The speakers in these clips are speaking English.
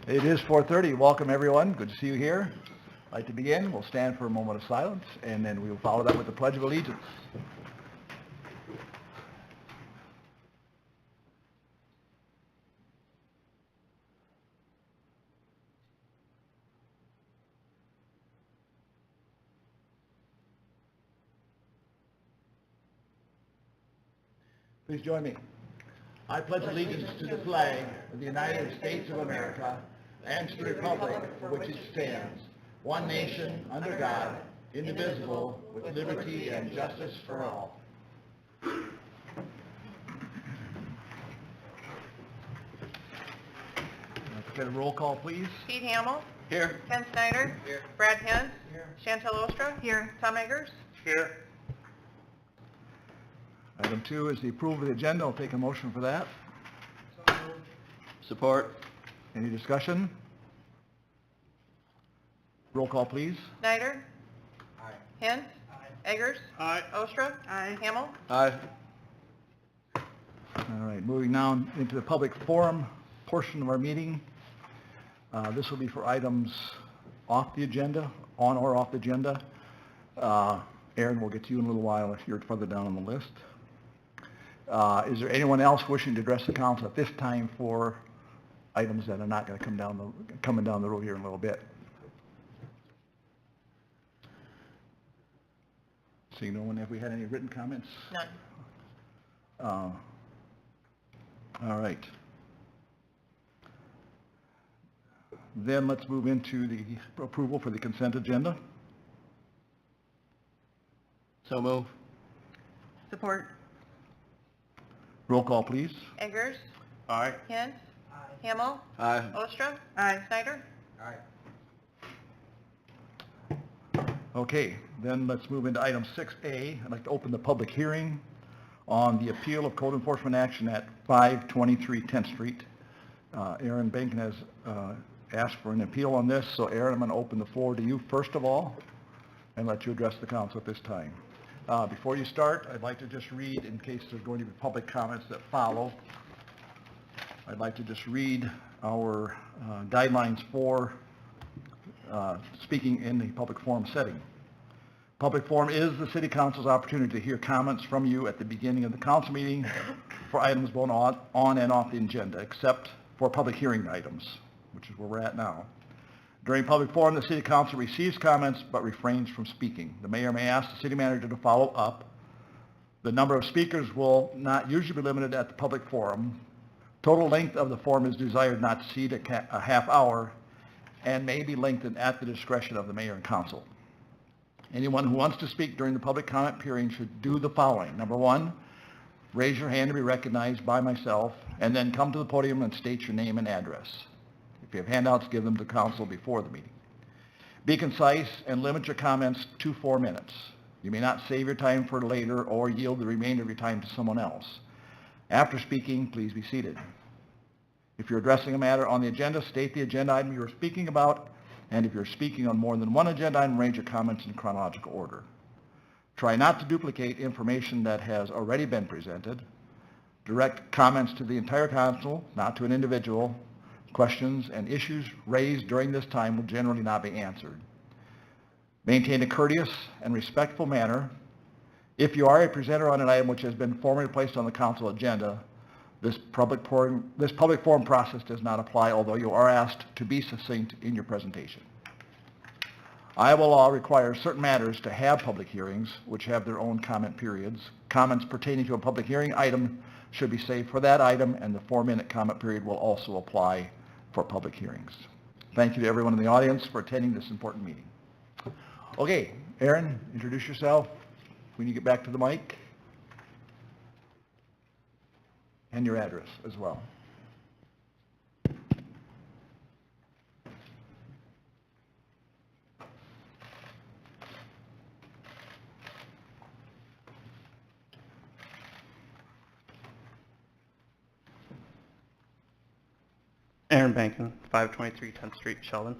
It is 4:30. Welcome, everyone. Good to see you here. I'd like to begin. We'll stand for a moment of silence, and then we will follow that with the Pledge of Allegiance. Please join me. I pledge allegiance to the flag of the United States of America and to the republic for which it stands, one nation, under God, indivisible, with liberty and justice for all. Get a roll call, please. Pete Hamill. Here. Ken Snyder. Here. Brad Hens. Here. Chantel Ostra. Here. Tom Eggers. Here. Item 2 is the approval of the agenda. I'll take a motion for that. Support. Any discussion? Roll call, please. Snyder. Aye. Hens. Aye. Eggers. Aye. Ostra. Aye. Hamill. Aye. All right, moving now into the public forum portion of our meeting. This will be for items off the agenda, on or off the agenda. Aaron, we'll get to you in a little while if you're further down on the list. Is there anyone else wishing to address the council at this time for items that are not going to coming down the road here in a little bit? Seeing no one, have we had any written comments? None. All right. Then let's move into the approval for the consent agenda. So move. Support. Roll call, please. Eggers. Aye. Hens. Hamill. Aye. Ostra. Aye. Snyder. Okay, then let's move into item 6A. I'd like to open the public hearing on the appeal of code enforcement action at 523 10th Street. Aaron Bankin has asked for an appeal on this, so Aaron, I'm going to open the floor to you first of all and let you address the council at this time. Before you start, I'd like to just read, in case there's going to be public comments that follow, I'd like to just read our guidelines for speaking in the public forum setting. Public forum is the city council's opportunity to hear comments from you at the beginning of the council meeting for items going on and off the agenda, except for public hearing items, which is where we're at now. During public forum, the city council receives comments but refrains from speaking. The mayor may ask the city manager to follow up. The number of speakers will not usually be limited at the public forum. Total length of the forum is desired not to exceed a half hour and may be lengthened at the discretion of the mayor and council. Anyone who wants to speak during the public comment period should do the following. Number 1, raise your hand to be recognized by myself, and then come to the podium and state your name and address. If you have handouts, give them to council before the meeting. Be concise and limit your comments to 4 minutes. You may not save your time for later or yield the remainder of your time to someone else. After speaking, please be seated. If you're addressing a matter on the agenda, state the agenda item you're speaking about, and if you're speaking on more than one agenda item, arrange your comments in chronological order. Try not to duplicate information that has already been presented. Direct comments to the entire council, not to an individual. Questions and issues raised during this time will generally not be answered. Maintain a courteous and respectful manner. If you are a presenter on an item which has been formally placed on the council agenda, this public forum process does not apply, although you are asked to be succinct in your presentation. Iowa law requires certain matters to have public hearings, which have their own comment periods. Comments pertaining to a public hearing item should be saved for that item, and the 4-minute comment period will also apply for public hearings. Thank you to everyone in the audience for attending this important meeting. Okay, Aaron, introduce yourself when you get back to the mic, and your address as well. Aaron Bankin, 523 10th Street, Sheldon.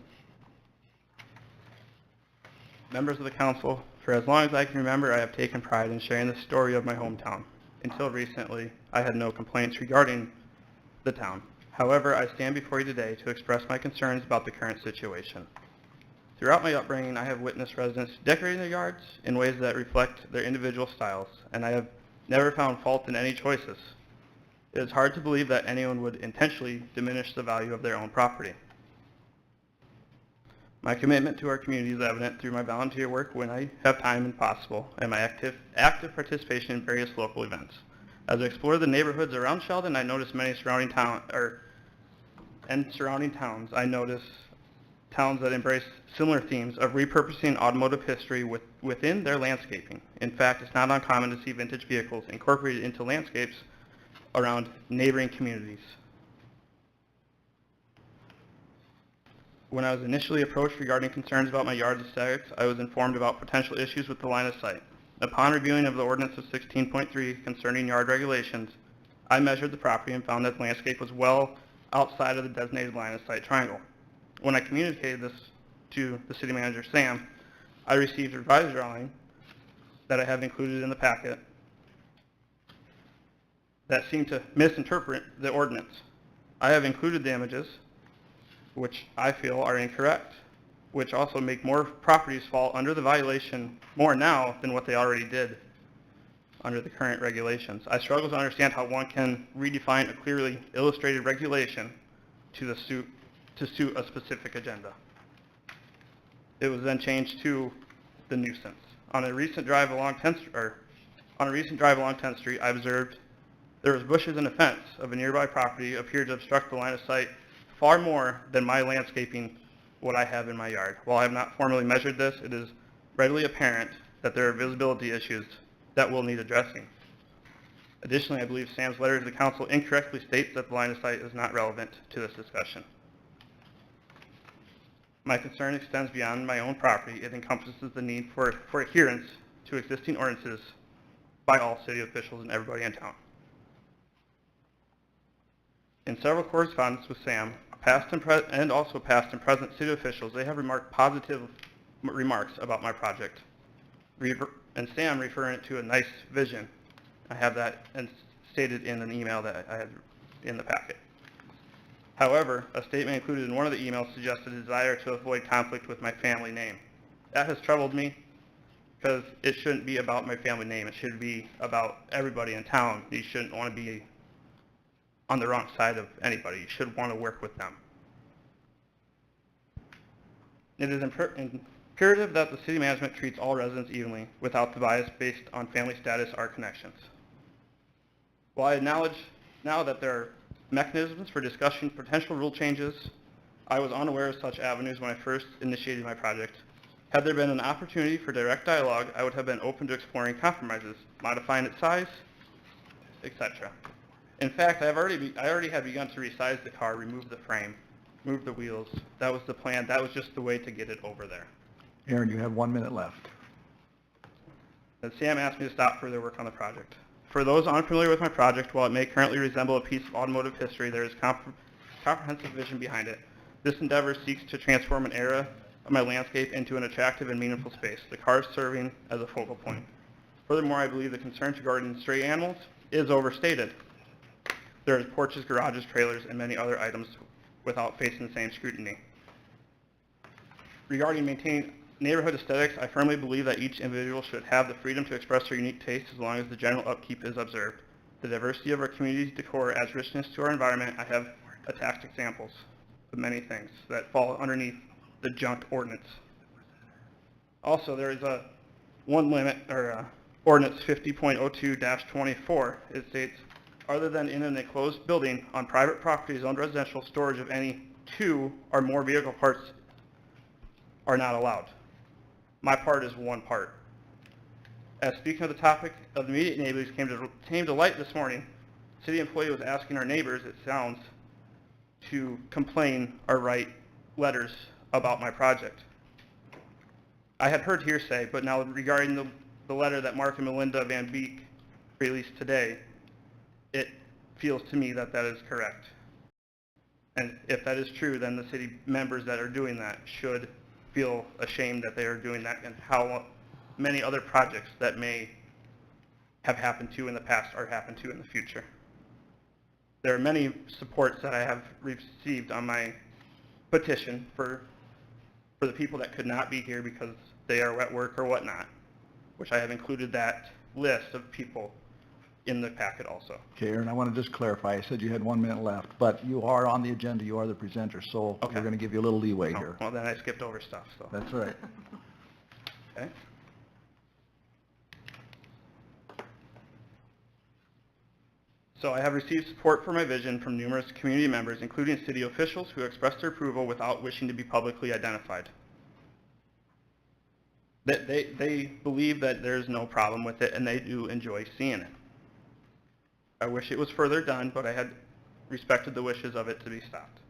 Members of the council, for as long as I can remember, I have taken pride in sharing the story of my hometown. Until recently, I had no complaints regarding the town. However, I stand before you today to express my concerns about the current situation. Throughout my upbringing, I have witnessed residents decorating their yards in ways that reflect their individual styles, and I have never found fault in any choices. It is hard to believe that anyone would intentionally diminish the value of their own property. My commitment to our community is evident through my volunteer work when I have time and possible, and my active participation in various local events. As I explore the neighborhoods around Sheldon, I notice many surrounding towns. I notice towns that embrace similar themes of repurposing automotive history within their landscaping. In fact, it's not uncommon to see vintage vehicles incorporated into landscapes around neighboring communities. When I was initially approached regarding concerns about my yard's aesthetics, I was informed about potential issues with the line of sight. Upon reviewing of the ordinance of 16.3 concerning yard regulations, I measured the property and found that the landscape was well outside of the designated line of sight triangle. When I communicated this to the city manager, Sam, I received a revised drawing that I have included in the packet that seemed to misinterpret the ordinance. I have included the images, which I feel are incorrect, which also make more properties fall under the violation more now than what they already did under the current regulations. I struggle to understand how one can redefine a clearly illustrated regulation to suit a specific agenda. It was then changed to the nuisance. On a recent drive along 10th Street, I observed there was bushes and a fence of a nearby property appeared to obstruct the line of sight far more than my landscaping what I have in my yard. While I have not formally measured this, it is readily apparent that there are visibility issues that will need addressing. Additionally, I believe Sam's letter to the council incorrectly states that the line of sight is not relevant to this discussion. My concern extends beyond my own property. It encompasses the need for adherence to existing ordinances by all city officials and everybody in town. In several correspondence with Sam, past and present city officials, they have remarked positive remarks about my project. And Sam referring to a nice vision. I have that stated in an email that I had in the packet. However, a statement included in one of the emails suggested a desire to avoid conflict with my family name. That has troubled me because it shouldn't be about my family name. It should be about everybody in town. You shouldn't want to be on the wrong side of anybody. You should want to work with them. It is imperative that the city management treats all residents evenly without the bias based on family status or connections. While I acknowledge now that there are mechanisms for discussing potential rule changes, I was unaware of such avenues when I first initiated my project. Had there been an opportunity for direct dialogue, I would have been open to exploring compromises, modifying its size, etc. In fact, I already had begun to resize the car, remove the frame, move the wheels. That was the plan. That was just the way to get it over there. Aaron, you have 1 minute left. And Sam asked me to stop further work on the project. For those unfamiliar with my project, while it may currently resemble a piece of automotive history, there is comprehensive vision behind it. This endeavor seeks to transform an area of my landscape into an attractive and meaningful space, the cars serving as a focal point. Furthermore, I believe the concern regarding stray animals is overstated. There are porches, garages, trailers, and many other items without facing the same scrutiny. Regarding maintaining neighborhood aesthetics, I firmly believe that each individual should have the freedom to express their unique tastes as long as the general upkeep is observed. The diversity of our community's decor adds richness to our environment. I have attacked examples of many things that fall underneath the junk ordinance. Also, there is a one limit, or ordinance 50.02-24. It states, other than in an enclosed building on private property zoned residential, storage of any 2 or more vehicle parts are not allowed. My part is 1 part. As speaking of the topic of the immediate neighbors came to light this morning, city employee was asking our neighbors, it sounds, to complain or write letters about my project. I had heard hearsay, but now regarding the letter that Mark and Melinda Van Beek released today, it feels to me that that is correct. And if that is true, then the city members that are doing that should feel ashamed that they are doing that, and how many other projects that may have happened to in the past or happen to in the future. There are many supports that I have received on my petition for the people that could not be here because they are at work or whatnot, which I have included that list of people in the packet also. Okay, Aaron, I want to just clarify. I said you had 1 minute left, but you are on the agenda. You are the presenter, so Okay. we're going to give you a little leeway Oh, here. well, then I skipped over stuff, so. That's all right. Okay. So I have received support for my vision from numerous community members, including city officials who expressed their approval without wishing to be publicly identified. They believe that there's no problem with it, and they do enjoy seeing it. I wish it was further done, but I had respected the wishes of it to be stopped.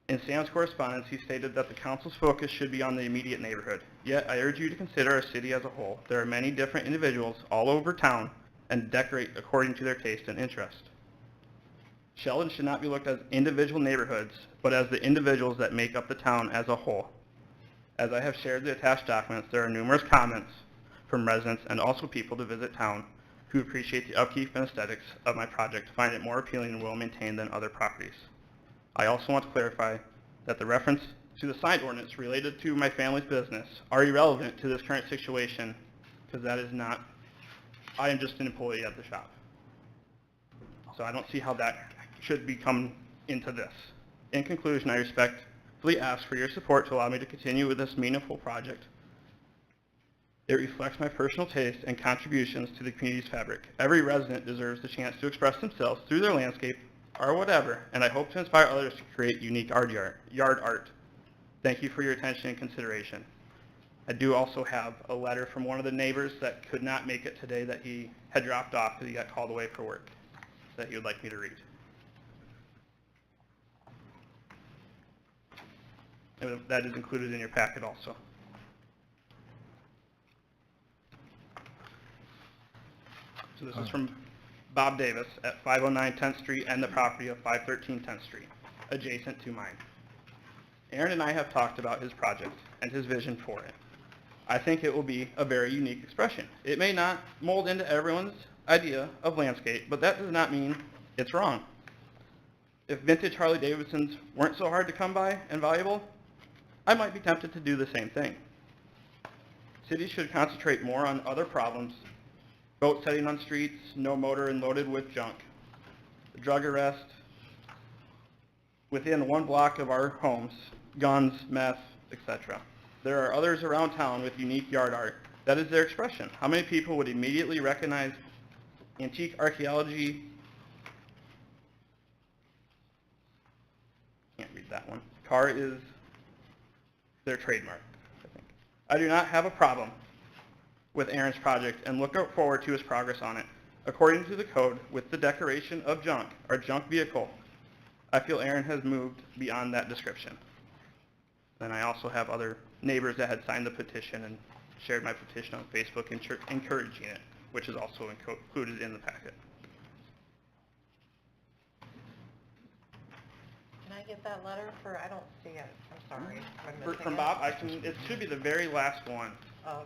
In Sam's correspondence, he stated that the council's focus should be on the immediate neighborhood. Yet, I urge you to consider our city as a whole. There are many different individuals all over town and decorate according to their taste and interest. Sheldon should not be looked at as individual neighborhoods, but as the individuals that make up the town as a whole. As I have shared the attached documents, there are numerous comments from residents and also people to visit town who appreciate the upkeep and aesthetics of my project, find it more appealing and well-maintained than other properties. I also want to clarify that the reference to the sign ordinance related to my family's business are irrelevant to this current situation, because that is not, I am just an employee at the shop. So I don't see how that should become into this. In conclusion, I respectfully ask for your support to allow me to continue with this meaningful project. It reflects my personal taste and contributions to the community's fabric. Every resident deserves the chance to express themselves through their landscape or whatever, and I hope to inspire others to create unique yard art. Thank you for your attention and consideration. I do also have a letter from one of the neighbors that could not make it today that he had dropped off because he got called away for work, that he would like me to read. And that is included in your packet also. So this is from Bob Davis at 509 10th Street and the property of 513 10th Street, adjacent to mine. Aaron and I have talked about his project and his vision for it. I think it will be a very unique expression. It may not mold into everyone's idea of landscape, but that does not mean it's wrong. If vintage Harley Davidsons weren't so hard to come by and valuable, I might be tempted to do the same thing. Cities should concentrate more on other problems: boat setting on streets, no motor and loaded with junk, drug arrest within 1 block of our homes, guns, meth, etc. There are others around town with unique yard art. That is their expression. How many people would immediately recognize antique archaeology? Can't read that one. Car is their trademark, I think. I do not have a problem with Aaron's project and look forward to his progress on it. According to the code, with the decoration of junk or junk vehicle, I feel Aaron has moved beyond that description. Then I also have other neighbors that had signed the petition and shared my petition on Facebook encouraging it, which is also included in the packet. Can I get that letter for, I don't see it, I'm sorry. I'm missing From it. Bob, it should be the very last one, Oh,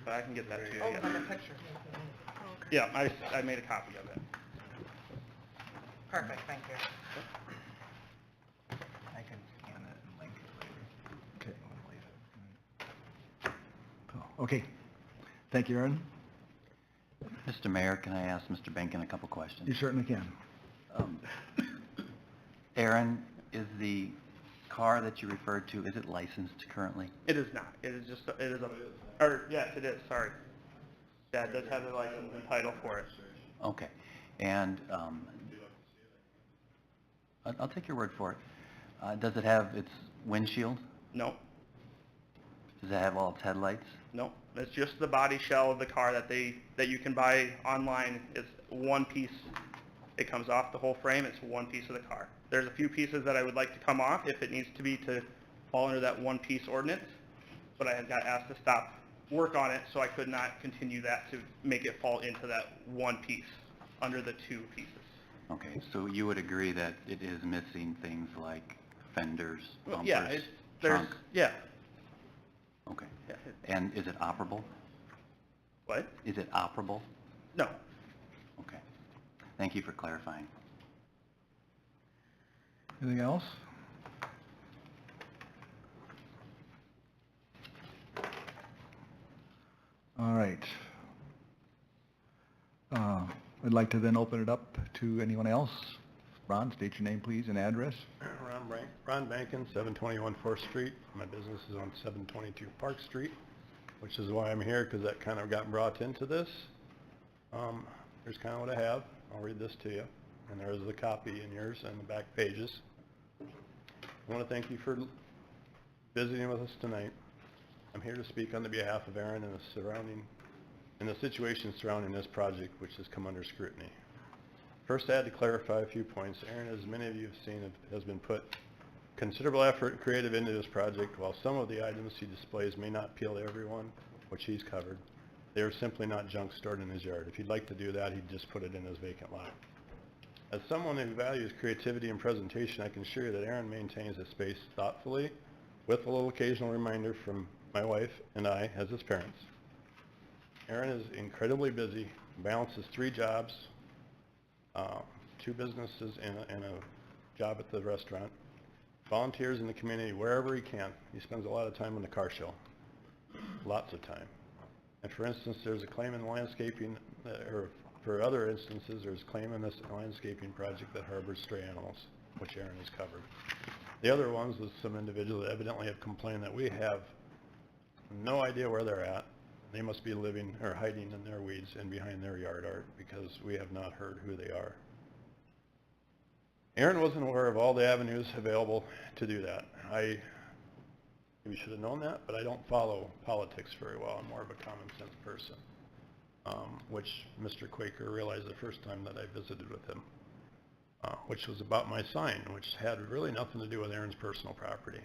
but I can get that to you. oh, Yeah. on the picture. Yeah, I made a copy of it. Perfect, thank you. I can scan it and link it later. Okay. Okay. Thank you, Aaron. Mr. Mayor, can I ask Mr. Benkin a couple You questions? certainly can. Aaron, is the car that you referred to, is it licensed currently? It is not. It is just, it is a, or yes, it is, sorry. Dad does have the license and title for it. Okay. And I'll take your word for it. Does it have its windshield? No, Does it have all its headlights? no. It's just the body shell of the car that you can buy online. It's one piece. It comes off the whole frame. It's one piece of the car. There's a few pieces that I would like to come off if it needs to be to fall under that one piece ordinance, but I had got asked to stop work on it, so I could not continue that to make it fall into that one piece under the 2 pieces. Okay, so you would agree that it is missing things like fenders, Well, bumpers, yeah, there's, trunk? yeah. Okay. Yeah. And is it operable? What? Is it operable? No. Okay. Thank you for clarifying. Anything else? All right. I'd like to then open it up to anyone else. Ron, state your name, please, and address. Ron Bankin, 721 4th Street. My business is on 722 Park Street, which is why I'm here, because that kind of got brought into this. Here's kind of what I have. I'll read this to you. And there's the copy in yours and the back pages. I want to thank you for visiting with us tonight. I'm here to speak on the behalf of Aaron and the situation surrounding this project, which has come under scrutiny. First, I had to clarify a few points. Aaron, as many of you have seen, has been put considerable effort and creative into this project. While some of the items he displays may not appeal to everyone, which he's covered, they are simply not junk stored in his yard. If he'd like to do that, he'd just put it in his vacant lot. As someone who values creativity and presentation, I can assure you that Aaron maintains his space thoughtfully, with a little occasional reminder from my wife and I as his parents. Aaron is incredibly busy, balances 3 jobs, 2 businesses and a job at the restaurant, volunteers in the community wherever he can. He spends a lot of time in the car show, lots of time. And for instance, there's a claim in landscaping, or for other instances, there's a claim in this landscaping project that harbors stray animals, which Aaron has covered. The other ones was some individuals that evidently have complained that we have no idea where they're at. They must be living or hiding in their weeds and behind their yard art, because we have not heard who they are. Aaron wasn't aware of all the avenues available to do that. I maybe should have known that, but I don't follow politics very well. I'm more of a common sense person, which Mr. Quaker realized the first time that I visited with him, which was about my sign, which had really nothing to do with Aaron's personal property.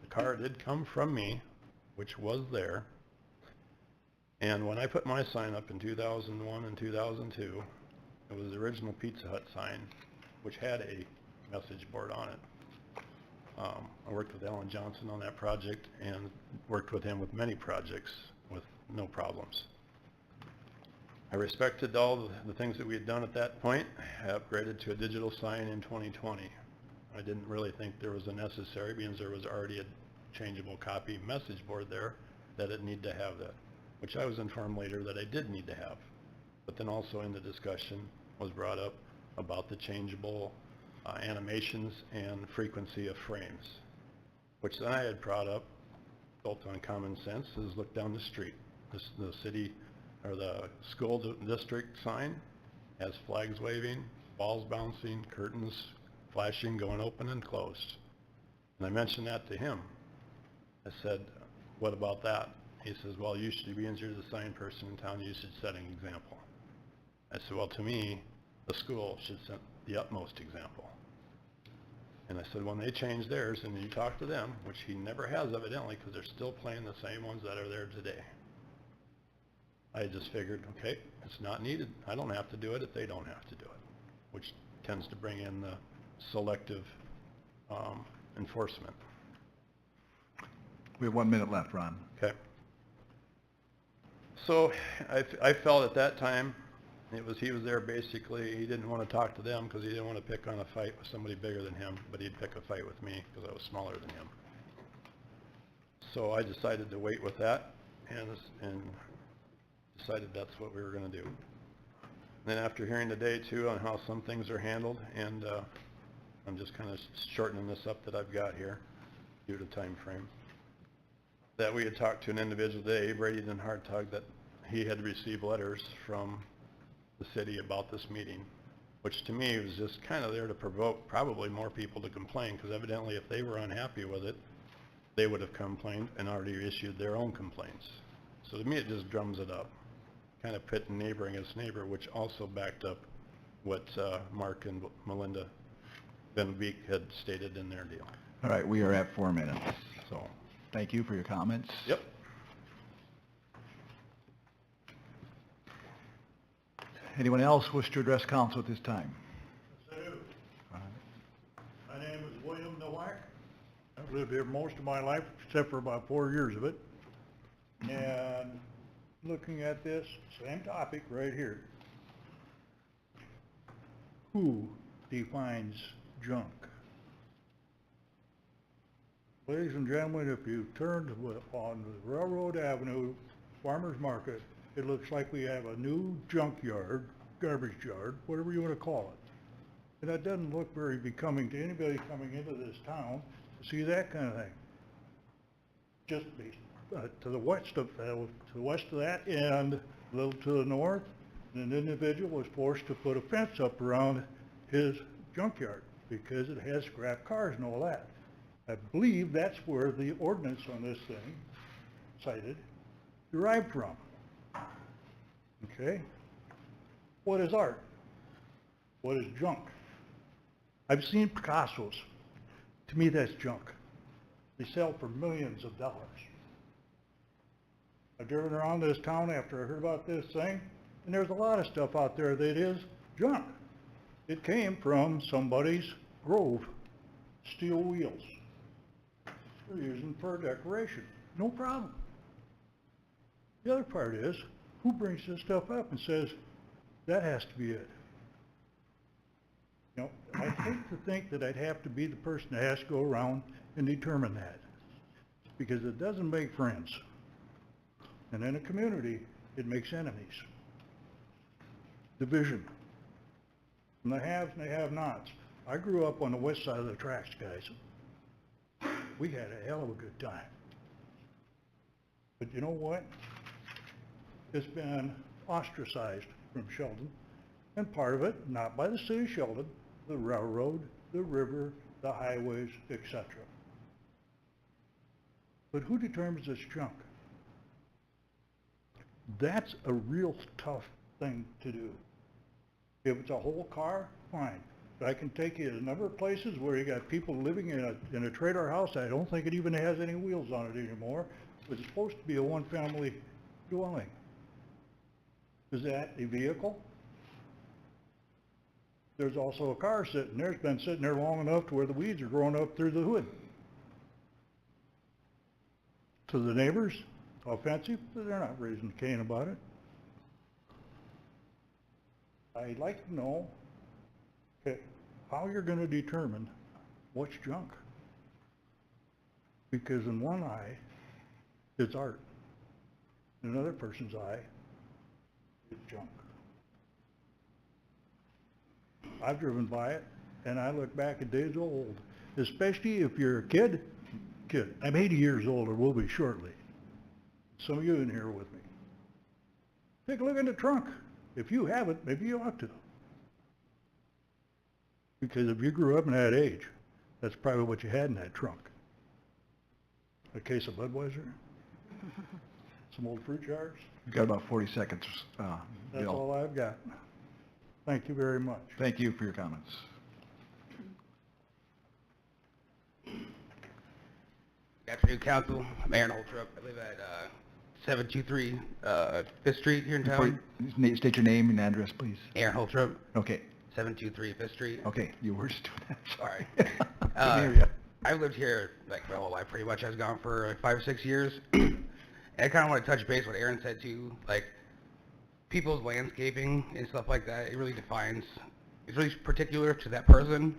The car did come from me, which was there. And when I put my sign up in 2001 and 2002, it was the original Pizza Hut sign, which had a message board on it. I worked with Alan Johnson on that project and worked with him with many projects with no problems. I respected all the things that we had done at that point. I upgraded to a digital sign in 2020. I didn't really think there was a necessary, because there was already a changeable copy message board there, that it needed to have that, which I was informed later that I did need to have. But then also in the discussion was brought up about the changeable animations and frequency of frames, which then I had brought up, built on common sense, is look down the street. The city or the school district sign has flags waving, balls bouncing, curtains flashing, going open and closed. And I mentioned that to him. I said, what about that? He says, well, you should be, you're the sign person in town, you should set an example. I said, well, to me, the school should set the utmost example. And I said, when they change theirs and you talk to them, which he never has evidently, because they're still playing the same ones that are there today. I just figured, okay, it's not needed. I don't have to do it if they don't have to do it, which tends to bring in the selective enforcement. We have 1 minute left, Ron. Okay. So I felt at that time, he was there basically, he didn't want to talk to them because he didn't want to pick on a fight with somebody bigger than him, but he'd pick a fight with me because I was smaller than him. So I decided to wait with that and decided that's what we were going to do. Then after hearing today too on how some things are handled, and I'm just kind of shortening this up that I've got here due to time frame, that we had talked to an individual today, Brady and Hartog, that he had received letters from the city about this meeting, which to me was just kind of there to provoke probably more people to complain, because evidently if they were unhappy with it, they would have complained and already issued their own complaints. So to me it just drums it up, kind of pitting neighbor against neighbor, which also backed up what Mark and Melinda Van Beek had stated in their deal. All right, we are at 4 minutes, so thank you for your comments. Yep. Anyone else wish to address council at this time? Yes, I do. My name is William Nowak. I've lived here most of my life, except for about 4 years of it. And looking at this, same topic right here. who defines junk? Ladies and gentlemen, if you turn on the Railroad Avenue Farmers Market, it looks like we have a new junkyard, garbage yard, whatever you want to call it. And that doesn't look very becoming to anybody coming into this town to see that kind of thing. Just to the west of that and a little to the north, an individual was forced to put a fence up around his junkyard because it has scrap cars and all that. I believe that's where the ordinance on this thing cited derived from. Okay? What is art? What is junk? I've seen Picassos. To me, that's junk. They sell for millions of dollars. I've driven around this town after I heard about this thing, and there's a lot of stuff out there that is junk. It came from somebody's grove, steel wheels. They're using for decoration. No problem. The other part is, who brings this stuff up and says, that has to be it? You know, I hate to think that I'd have to be the person that has to go around and determine that, because it doesn't make friends. And in a community, it makes enemies. Division. And the haves and the have-nots. I grew up on the west side of the tracks, guys. We had a hell of a good time. But you know what? It's been ostracized from Sheldon, and part of it, not by the city of Sheldon, the railroad, the river, the highways, etc. But who determines it's junk? That's a real tough thing to do. If it's a whole car, fine. But I can take you to a number of places where you got people living in a trailer house. I don't think it even has any wheels on it anymore. But it's supposed to be a one-family dwelling. Is that a vehicle? There's also a car sitting there. It's been sitting there long enough to where the weeds are growing up through the hood. To the neighbors, offensive, but they're not raising Cain about it. I'd like to know how you're going to determine what's junk. Because in one eye, it's art. In another person's eye, it's junk. I've driven by it, and I look back at days old, especially if you're a kid. I'm 80 years old, or will be shortly. Some of you in here with me. Take a look in the trunk. If you haven't, maybe you ought to. Because if you grew up in that age, that's probably what you had in that trunk. A case of Budweiser, some old fruit jars. You've got about 40 seconds, That's Bill. all I've got. Thank you very much. Thank you for your comments. Good afternoon, Council. I'm Aaron Holtrup. I live at 723 5th Street here in town. State your name and address, please. Aaron Holtrup, Okay. 723 5th Street. Okay, you were just doing that. Sorry. Can hear I've lived here like my whole life pretty much. I've gone for like 5 or 6 years. And I kind of want to touch base what Aaron said too, like people's landscaping and stuff like that. It really defines, it's really particular to that person.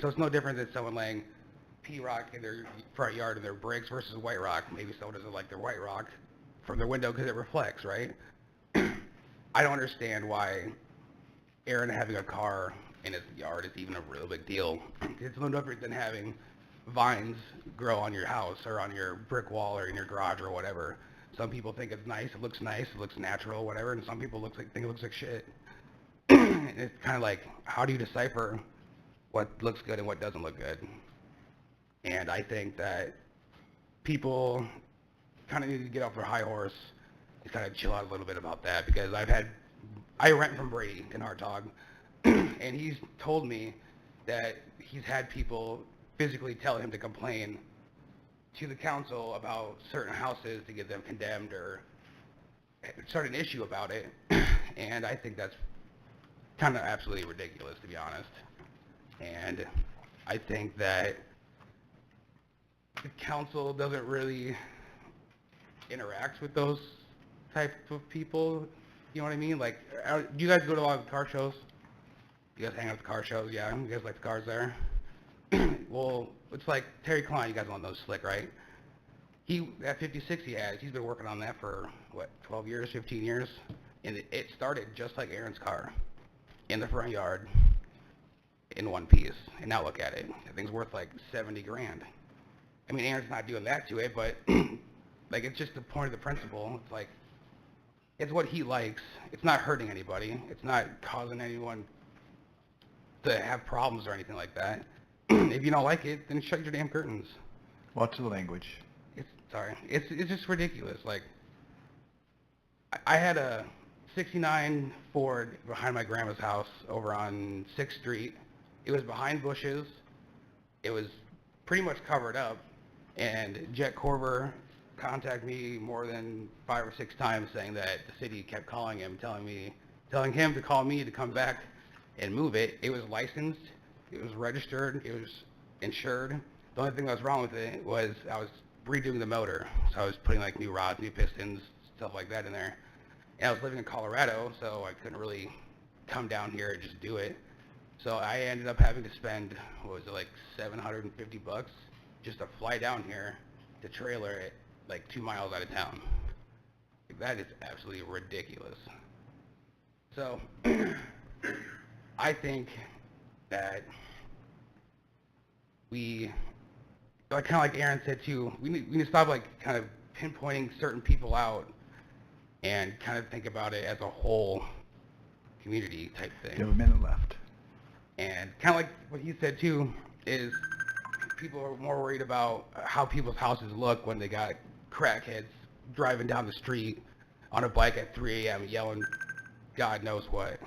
So it's no different than someone laying P-rock in their front yard and their bricks versus white rock. Maybe someone doesn't like their white rock from their window because it reflects, right? I don't understand why Aaron having a car in his yard is even a real big deal. It's no different than having vines grow on your house or on your brick wall or in your garage or whatever. Some people think it's nice, it looks natural, whatever, and some people think it looks like shit. And it's kind of like, how do you decipher what looks good and what doesn't look good? And I think that people kind of need to get off their high horse and kind of chill out a little bit about that, because I rent from Brady in Hartog, and he's told me that he's had people physically tell him to complain to the council about certain houses to get them condemned or start an issue about it. And I think that's kind of absolutely ridiculous, to be honest. And I think that the council doesn't really interact with those type of people. You know what I mean? Like, do you guys go to a lot of car shows? You guys hang out at the car shows? Yeah, you guys like the cars there? Well, it's like Terry Klein, you guys want those slick, right? That 56 he has, he's been working on that for, what, 12 years, 15 years? And it started just like Aaron's car, in the front yard, in one piece. And now look at it. That thing's worth like 70 grand. I mean, Aaron's not doing that to it, but like, it's just the point of the principle. It's like, it's what he likes. It's not hurting anybody. It's not causing anyone to have problems or anything like that. If you don't like it, then shut your damn curtains. Watch the language. It's just ridiculous. Like, I had a 69 Ford behind my grandma's house over on 6th Street. It was behind bushes. It was pretty much covered up. And Jet Corver contacted me more than 5 or 6 times saying that the city kept calling him, telling him to call me to come back and move it. It was licensed. It was registered. It was insured. The only thing that was wrong with it was I was redoing the motor. So I was putting like new rods, new pistons, stuff like that in there. And I was living in Colorado, so I couldn't really come down here and just do it. So I ended up having to spend, what was it, like $750 just to fly down here to trailer it like 2 miles out of town. That is absolutely ridiculous. So I think that like kind of like Aaron said too, we need to stop like kind of pinpointing certain people out and kind of think about it as a whole community type thing. You have a minute left. And kind of like what he said too, is people are more worried about how people's houses look when they got crackheads driving down the street on a bike at 3 a.m. yelling God knows what.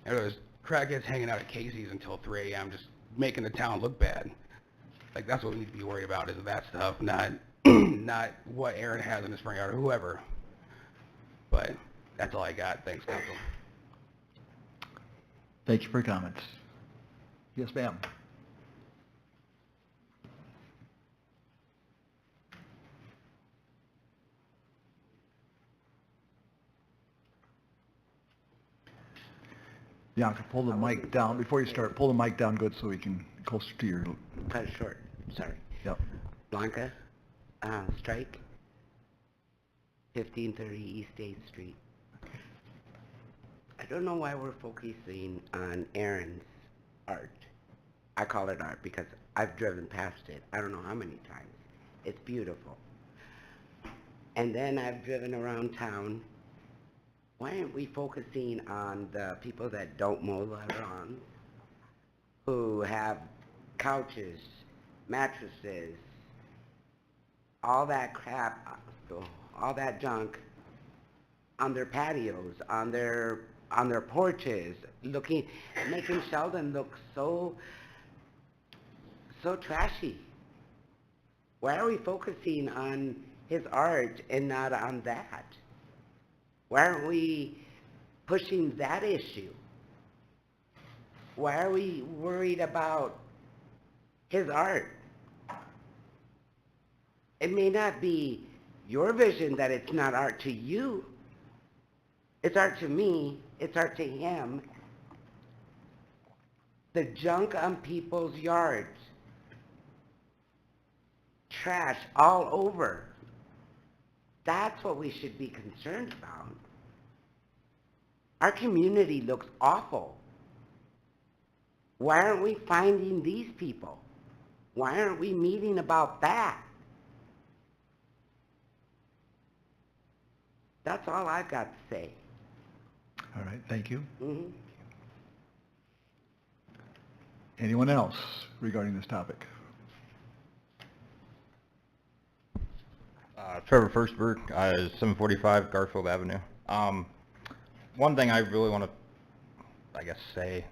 And there's crackheads hanging out at Casey's until 3 a.m. just making the town look bad. Like, that's what we need to be worried about, is that stuff, not not what Aaron has in his front yard or whoever. But that's all I got. Thanks, Council. Thank you for your comments. Yes, ma'am. Bianca, pull the mic down. Before you start, pull the mic down good so we can closer to your... Cut it short, sorry. Yep. Blanca, Strike, 1530 East 8th Street. I don't know why we're focusing on Aaron's art. I call it art because I've driven past it I don't know how many times. It's beautiful. And then I've driven around town. Why aren't we focusing on the people that don't mow their lawns, who have couches, mattresses, all that crap, all that junk on their patios, on their porches, making Sheldon look so trashy? Why are we focusing on his art and not on that? Why aren't we pushing that issue? Why are we worried about his art? It may not be your vision that it's not art to you. It's art to me. It's art to him. The junk on people's yards. Trash all over. That's what we should be concerned about. Our community looks awful. Why aren't we finding these people? Why aren't we meeting about that? That's all I've got to say. All right, thank you. Mm-hmm. Anyone else regarding this topic? Trevor Firstberg, 745 Garfield Avenue. One thing I really want to, say,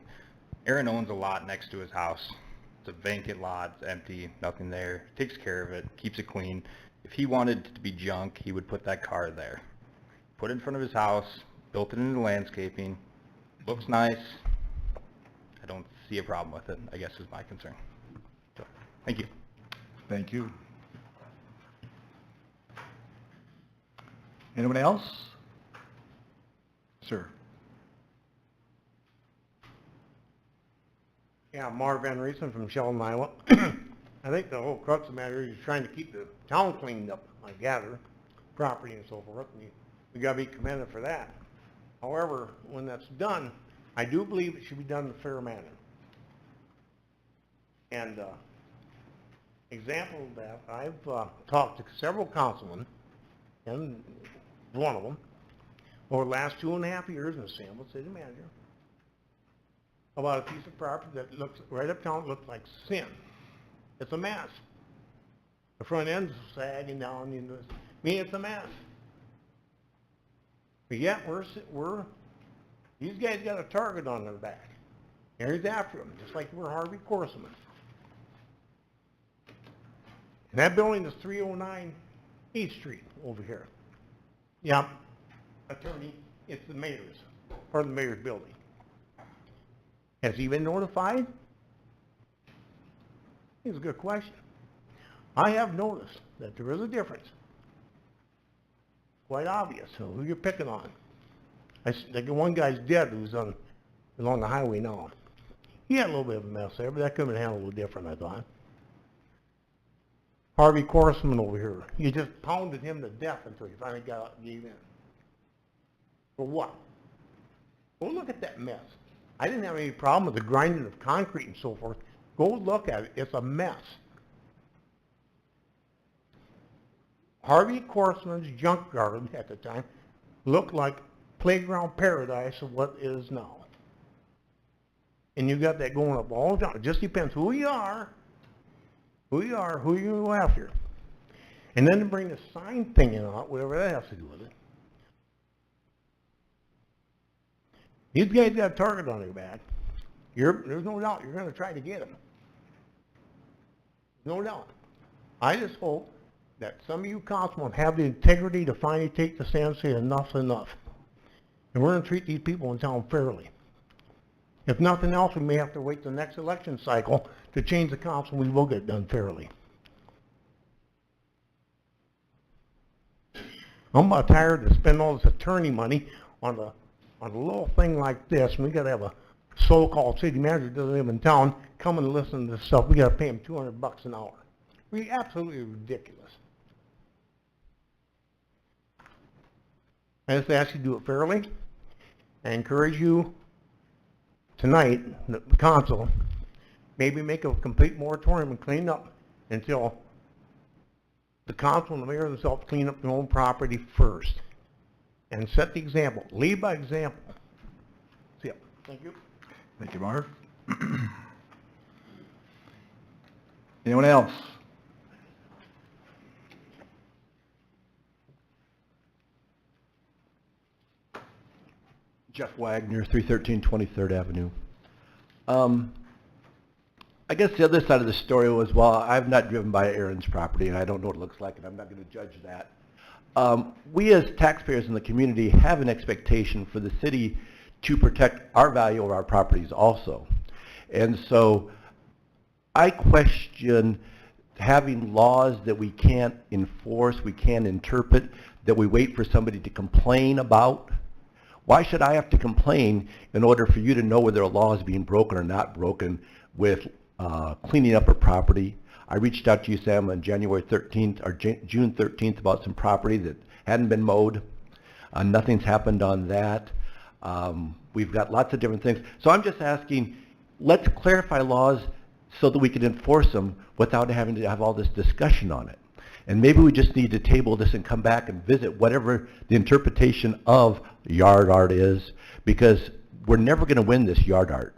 Aaron owns a lot next to his house. It's a vacant lot, it's empty, nothing there. Takes care of it, keeps it clean. If he wanted it to be junk, he would put that car there. Put it in front of his house, built it into landscaping, looks nice. I don't see a problem with it, I guess is my concern. So, thank you. Thank you. Anyone else? Sir. Yeah, Marv Van Riesen from Sheldon, Iowa. I think the whole crux of the matter is trying to keep the town cleaned up, I gather, property and so forth, and we gotta be commended for that. However, when that's done, I do believe it should be done in a fair manner. And, example of that, I've, talked to several councilmen, and one of them, over the last 2.5 years in Sample City Manager, about a piece of property that looks, right uptown, looks like sin. It's a mess. The front end's sagging down into this. I mean, it's a mess. But yet, these guys got a target on their back. And he's after them, just like we're Harvey Korseman. And that building is 309 East Street over here. Yeah, attorney, it's the mayor's, or the mayor's building. Has he been notified? It's a good question. I have noticed that there is a difference. Quite obvious, so who you're picking on. Like one guy's dead who's along the highway now. He had a little bit of a mess there, but that could have been handled a little different, I thought. Harvey Korseman over here. You just pounded him to death until you finally gave in. For what? Go look at that mess. I didn't have any problem with the grinding of concrete and so forth. Go look at it. It's a mess. Harvey Korseman's junkyard at the time looked like playground paradise of what is now. And you got that going up all the time. It just depends who you are, who you go after. And then to bring the sign thing in out, whatever that has to do with it. These guys got a target on their back. There's no doubt you're going to try to get them. No doubt. I just hope that some of you councilmen have the integrity to finally take the stand and say enough's enough. And we're going to treat these people in town fairly. If nothing else, we may have to wait the next election cycle to change the council. We will get it done fairly. I'm about tired to spend all this attorney money on a little thing like this. We got to have a so-called city manager that doesn't live in town come and listen to this stuff. We got to pay him $200 an hour. Absolutely ridiculous. I just ask you to do it fairly. I encourage you tonight, the council, maybe make a complete moratorium and clean up until the council and the mayor themselves clean up their own property first. And set the example. Lead by example. See ya. Thank you. Thank you, Marv. Anyone else? Jeff Wagner, 313 23rd Avenue. I guess the other side of the story was, well, I've not driven by Aaron's property, and I don't know what it looks like, and I'm not going to judge that. We as taxpayers in the community have an expectation for the city to protect our value of our properties also. And so I question having laws that we can't enforce, we can't interpret, that we wait for somebody to complain about. Why should I have to complain in order for you to know whether a law is being broken or not broken with cleaning up a property? I reached out to you, Sam, on January 13th or June 13th about some property that hadn't been mowed. Nothing's happened on that. We've got lots of different things. So I'm just asking, let's clarify laws so that we can enforce them without having to have all this discussion on it. And maybe we just need to table this and come back and visit whatever the interpretation of yard art is, because we're never going to win this yard art.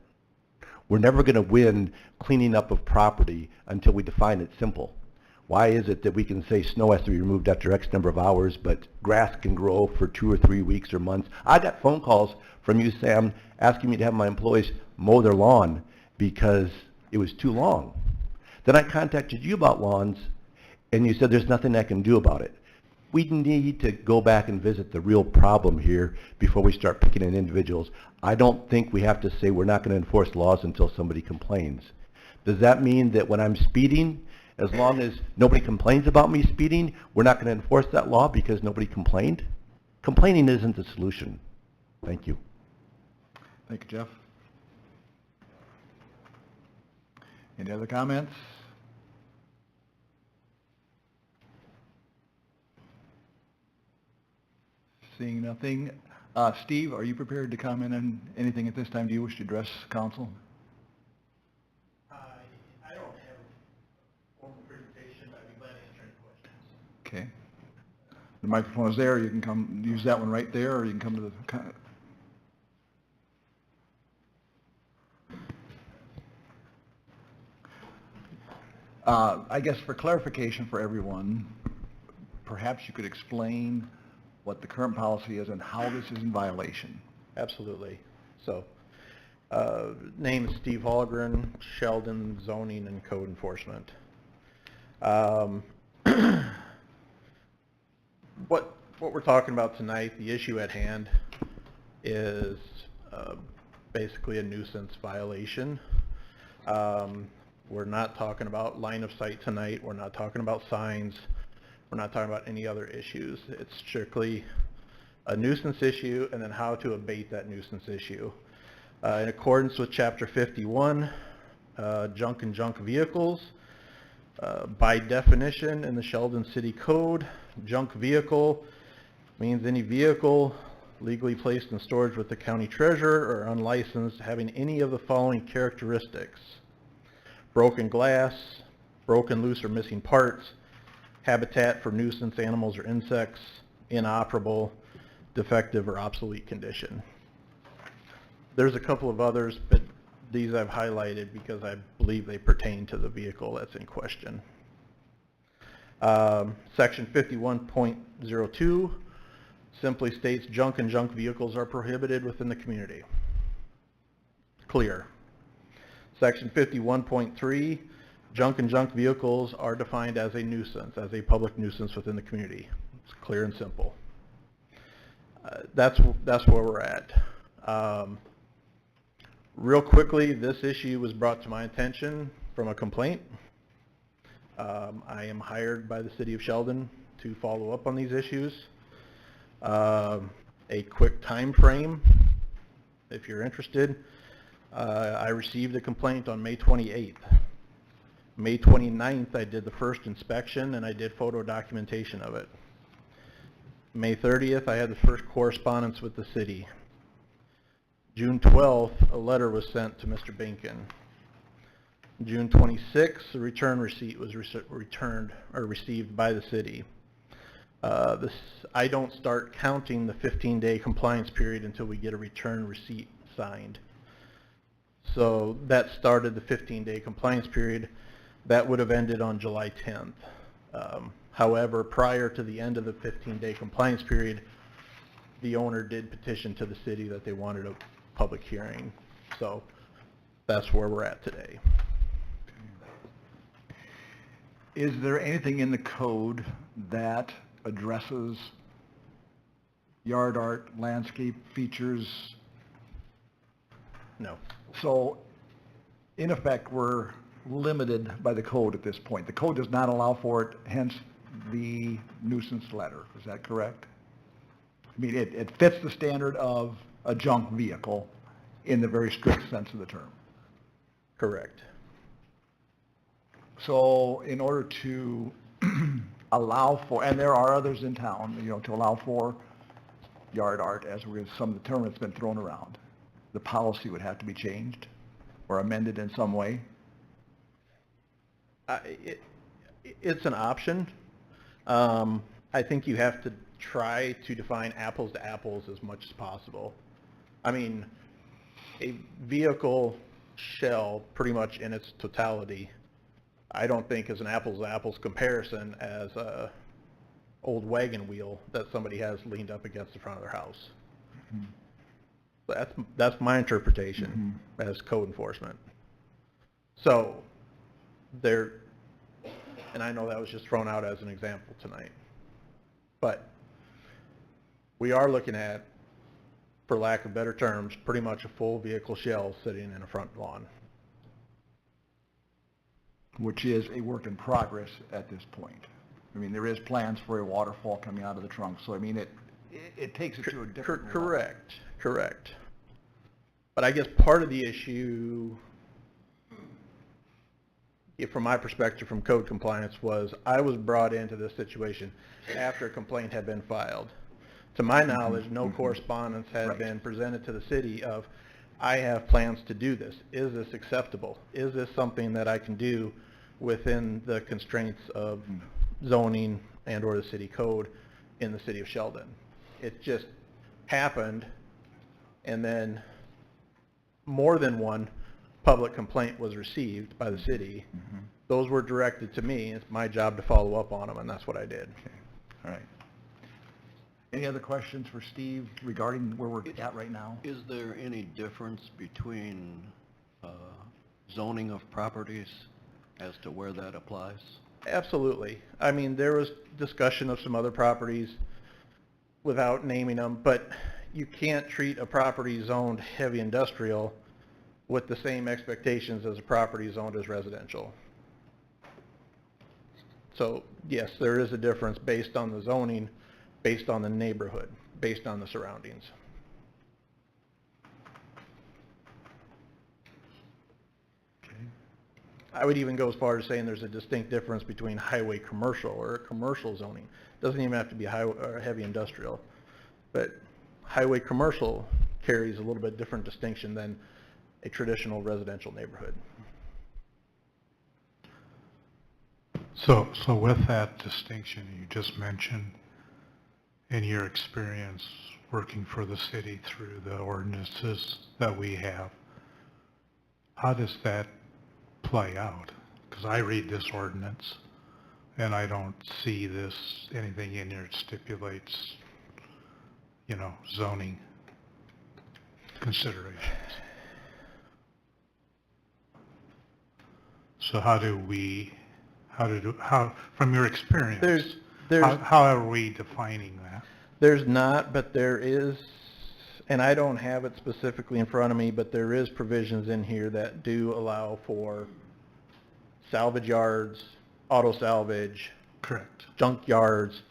We're never going to win cleaning up of property until we define it simple. Why is it that we can say snow has to be removed after X number of hours, but grass can grow for 2 or 3 weeks or months? I got phone calls from you, Sam, asking me to have my employees mow their lawn because it was too long. Then I contacted you about lawns, and you said there's nothing I can do about it. We need to go back and visit the real problem here before we start picking at individuals. I don't think we have to say we're not going to enforce laws until somebody complains. Does that mean that when I'm speeding, as long as nobody complains about me speeding, we're not going to enforce that law because nobody complained? Complaining isn't the solution. Thank you. Thank you, Jeff. Any other comments? Seeing nothing. Steve, are you prepared to comment on anything at this time? Do you wish to address council? I don't have a formal presentation, but I'd be glad to answer any questions. Okay. The microphone is there. You can come, use that one right there, or you can come to the... I guess for clarification for everyone, perhaps you could explain what the current policy is and how this is in violation. Absolutely. So, name is Steve Hallgren, Sheldon Zoning and Code Enforcement. What we're talking about tonight, the issue at hand, is basically a nuisance violation. We're not talking about line of sight tonight. We're not talking about signs. We're not talking about any other issues. It's strictly a nuisance issue and then how to abate that nuisance issue. In accordance with Chapter 51, junk and junk vehicles, by definition in the Sheldon City Code, junk vehicle means any vehicle legally placed in storage with the county treasurer or unlicensed having any of the following characteristics: broken glass, broken, loose, or missing parts, habitat for nuisance animals or insects, inoperable, defective, or obsolete condition. There's a couple of others, but these I've highlighted because I believe they pertain to the vehicle that's in question. Section 51.02 simply states junk and junk vehicles are prohibited within the community. Clear. Section 51.3, junk and junk vehicles are defined as a nuisance, as a public nuisance within the community. It's clear and simple. That's where we're at. Real quickly, this issue was brought to my attention from a complaint. I am hired by the City of Sheldon to follow up on these issues. A quick time frame, if you're interested. I received a complaint on May 28th. May 29th, I did the first inspection and I did photo documentation of it. May 30th, I had the first correspondence with the city. June 12th, a letter was sent to Mr. Binkin. June 26th, the return receipt was returned or received by the city. I don't start counting the 15-day compliance period until we get a return receipt signed. So that started the 15-day compliance period. That would have ended on July 10th. However, prior to the end of the 15-day compliance period, the owner did petition to the city that they wanted a public hearing. So that's where we're at today. Is there anything in the code that addresses yard art, landscape features? No. So, in effect, we're limited by the code at this point. The code does not allow for it, hence the nuisance letter. Is that correct? I mean, it fits the standard of a junk vehicle in the very strict sense of the term. Correct. So, in order to allow for, and there are others in town, to allow for yard art, as with some of the term that's been thrown around, the policy would have to be changed or amended in some way? It's an option. I think you have to try to define apples to apples as much as possible. I mean, a vehicle shell, pretty much in its totality, I don't think is an apples to apples comparison as a old wagon wheel that somebody has leaned up against the front of their house. Mm-hmm. That's my interpretation as code enforcement. So there, and I know that was just thrown out as an example tonight, but we are looking at, for lack of better terms, pretty much a full vehicle shell sitting in a front lawn. Which is a work in progress at this point. I mean, there is plans for a waterfall coming out of the trunk, so I mean, it takes it to a different level. Correct. But I guess part of the issue from my perspective from code compliance, was I was brought into this situation after a complaint had been filed. To my knowledge, no correspondence had Right. been presented to the city of, I have plans to do this. Is this acceptable? Is this something that I can do within the constraints of zoning and or the city code in the city of Sheldon? It just happened, and then more than one public complaint was received by the city. Those were directed to me. It's my job to follow up on them, and that's what I did. All right. Any other questions for Steve regarding where we're at right now? Is there any difference between zoning of properties as to where that applies? Absolutely. I mean, there was discussion of some other properties without naming them, but you can't treat a property zoned heavy industrial with the same expectations as a property zoned as residential. So, yes, there is a difference based on the zoning, based on the neighborhood, based on the surroundings. I would even go as far as saying there's a distinct difference between highway commercial or commercial zoning. Doesn't even have to be highway or heavy industrial, but highway commercial carries a little bit different distinction than a traditional residential neighborhood. So with that distinction you just mentioned, in your experience working for the city through the ordinances that we have, how does that play out? Because I read this ordinance and I don't see anything in here that stipulates, zoning considerations. So from your experience, how are we defining that? There's not, but there is, and I don't have it specifically in front of me, but there is provisions in here that do allow for salvage yards, auto salvage. Correct. Junk yards.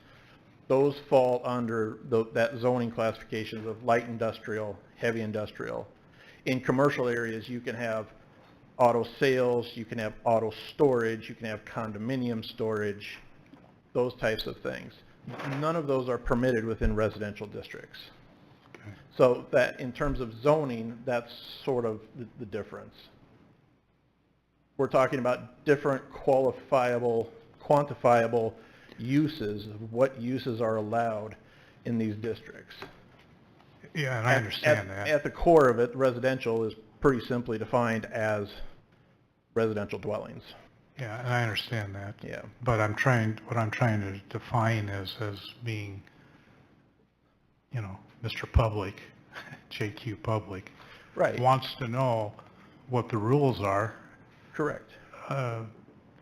Those fall under that zoning classifications of light industrial, heavy industrial. In commercial areas, you can have auto sales, you can have auto storage, you can have condominium storage, those types of things. None of those are permitted within residential districts. Okay. So that in terms of zoning, that's sort of the difference. We're talking about different quantifiable uses of what uses are allowed in these districts. Yeah, and I understand that. At the core of it, residential is pretty simply defined as residential dwellings. Yeah, and I understand that. Yeah. But what I'm trying to define as being, Mr. Public, JQ Public, Right. wants to know what the rules are. Correct.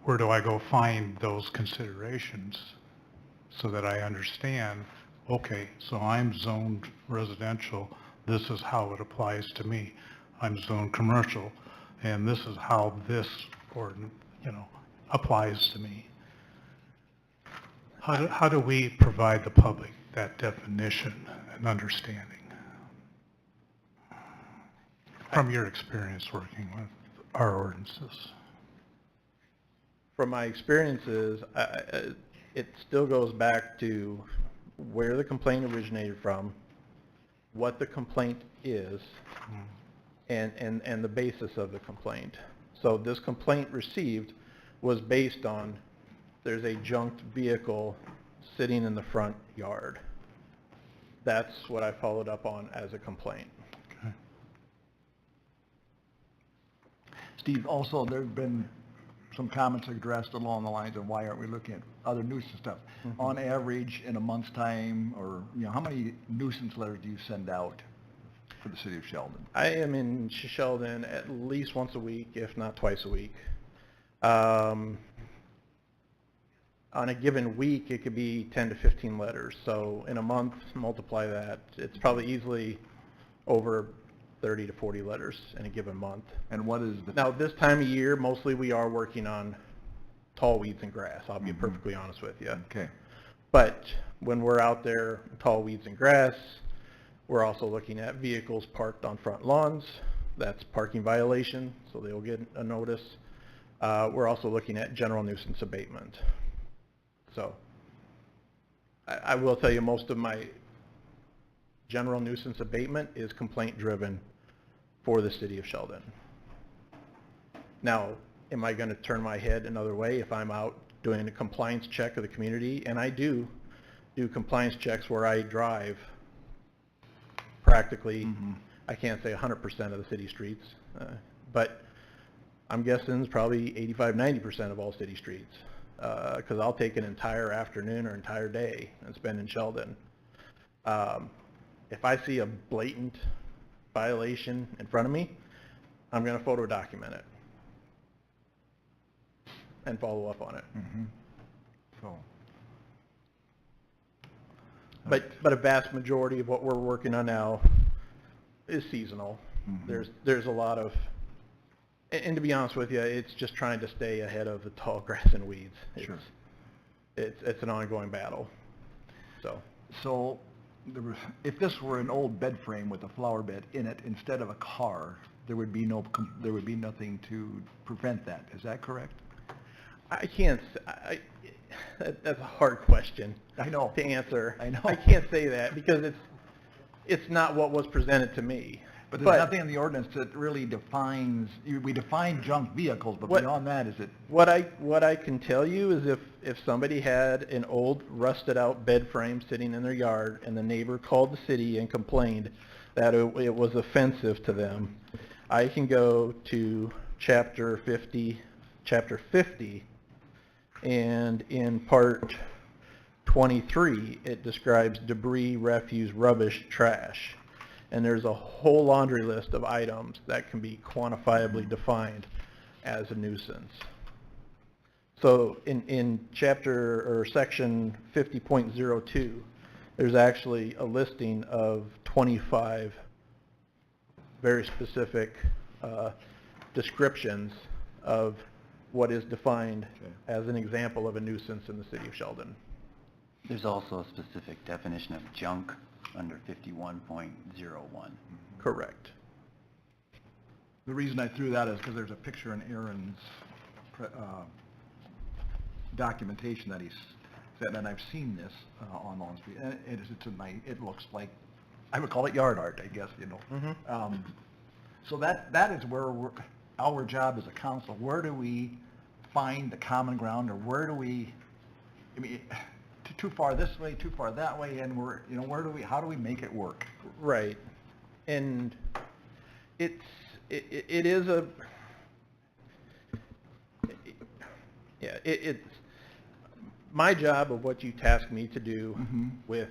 Where do I go find those considerations so that I understand, okay, so I'm zoned residential, this is how it applies to me. I'm zoned commercial, and this is how this applies to me. How do we provide the public that definition and understanding? From your experience working with our ordinances. From my experiences, it still goes back to where the complaint originated from, what the complaint is, and the basis of the complaint. So this complaint received was based on there's a junked vehicle sitting in the front yard. That's what I followed up on as a complaint. Okay. Steve, also, there have been some comments addressed along the lines of why aren't we looking at other nuisance stuff? On average, in a month's time, or, how many nuisance letters do you send out for the city of Sheldon? I am in Sheldon at least once a week, if not twice a week. On a given week, it could be 10 to 15 letters. So in a month, multiply that. It's probably easily over 30 to 40 letters in a given month. And what is the... Now, this time of year, mostly we are working on tall weeds and grass. I'll be perfectly honest with you. Okay. But when we're out there, tall weeds and grass, we're also looking at vehicles parked on front lawns. That's parking violation, so they'll get a notice. We're also looking at general nuisance abatement. So I will tell you, most of my general nuisance abatement is complaint driven for the city of Sheldon. Now, am I going to turn my head another way if I'm out doing a compliance check of the community? And I do compliance checks where I drive practically, I can't say 100% of the city streets, but I'm guessing it's probably 85-90% of all city streets, because I'll take an entire afternoon or entire day and spend in Sheldon. If I see a blatant violation in front of me, I'm going to photo document it and follow up on it. So, But a vast majority of what we're working on now is seasonal. There's a lot of, and to be honest with you, it's just trying to stay ahead of the tall grass and weeds. Sure. It's an ongoing battle. So if this were an old bed frame with a flower bed in it instead of a car, there would be nothing to prevent that. Is that correct? I can't. That's a hard question. I know. To answer. I know. I can't say that because it's not what was presented to me. But there's nothing in the ordinance that really defines. We define junk vehicles, but beyond that, is it? What I can tell you is if somebody had an old rusted out bed frame sitting in their yard and the neighbor called the city and complained that it was offensive to them, I can go to chapter 50, and in part 23 it describes debris, refuse, rubbish, trash. And there's a whole laundry list of items that can be quantifiably defined as a nuisance. So in chapter or section 50.02, there's actually a listing of 25 very specific descriptions of what is defined as an example of a nuisance in the city of Sheldon. There's also a specific definition of junk under 51.01. Correct. The reason I threw that is because there's a picture in Aaron's documentation that he's said, and I've seen this on Long Street, and it looks like, I would call it yard art, I guess, you know. So that is where our job as a council, where do we find the common ground, or where do we, I mean, too far this way, too far that way, and how do we make it work? Right. And it is it's my job of what you task me to do with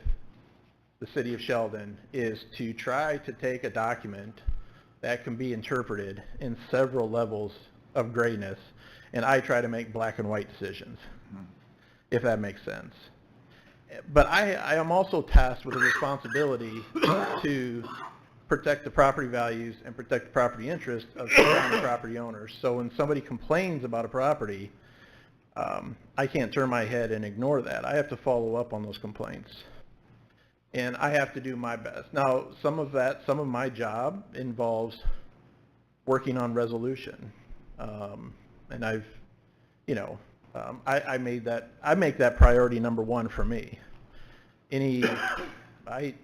the city of Sheldon is to try to take a document that can be interpreted in several levels of grayness, and I try to make black and white decisions, if that makes sense. But I am also tasked with a responsibility to protect the property values and protect the property interest of surrounding property owners. So when somebody complains about a property, I can't turn my head and ignore that. I have to follow up on those complaints. And I have to do my best. Now, some of my job involves working on resolution. And I've, I make that priority number one for me. I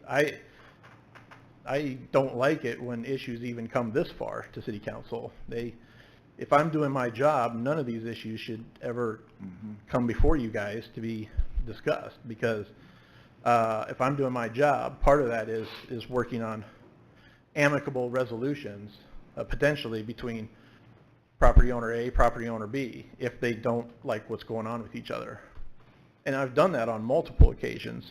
don't like it when issues even come this far to city council. If I'm doing my job, none of these issues should ever come before you guys to be discussed, because if I'm doing my job, part of that is working on amicable resolutions, potentially between property owner A, property owner B, if they don't like what's going on with each other. And I've done that on multiple occasions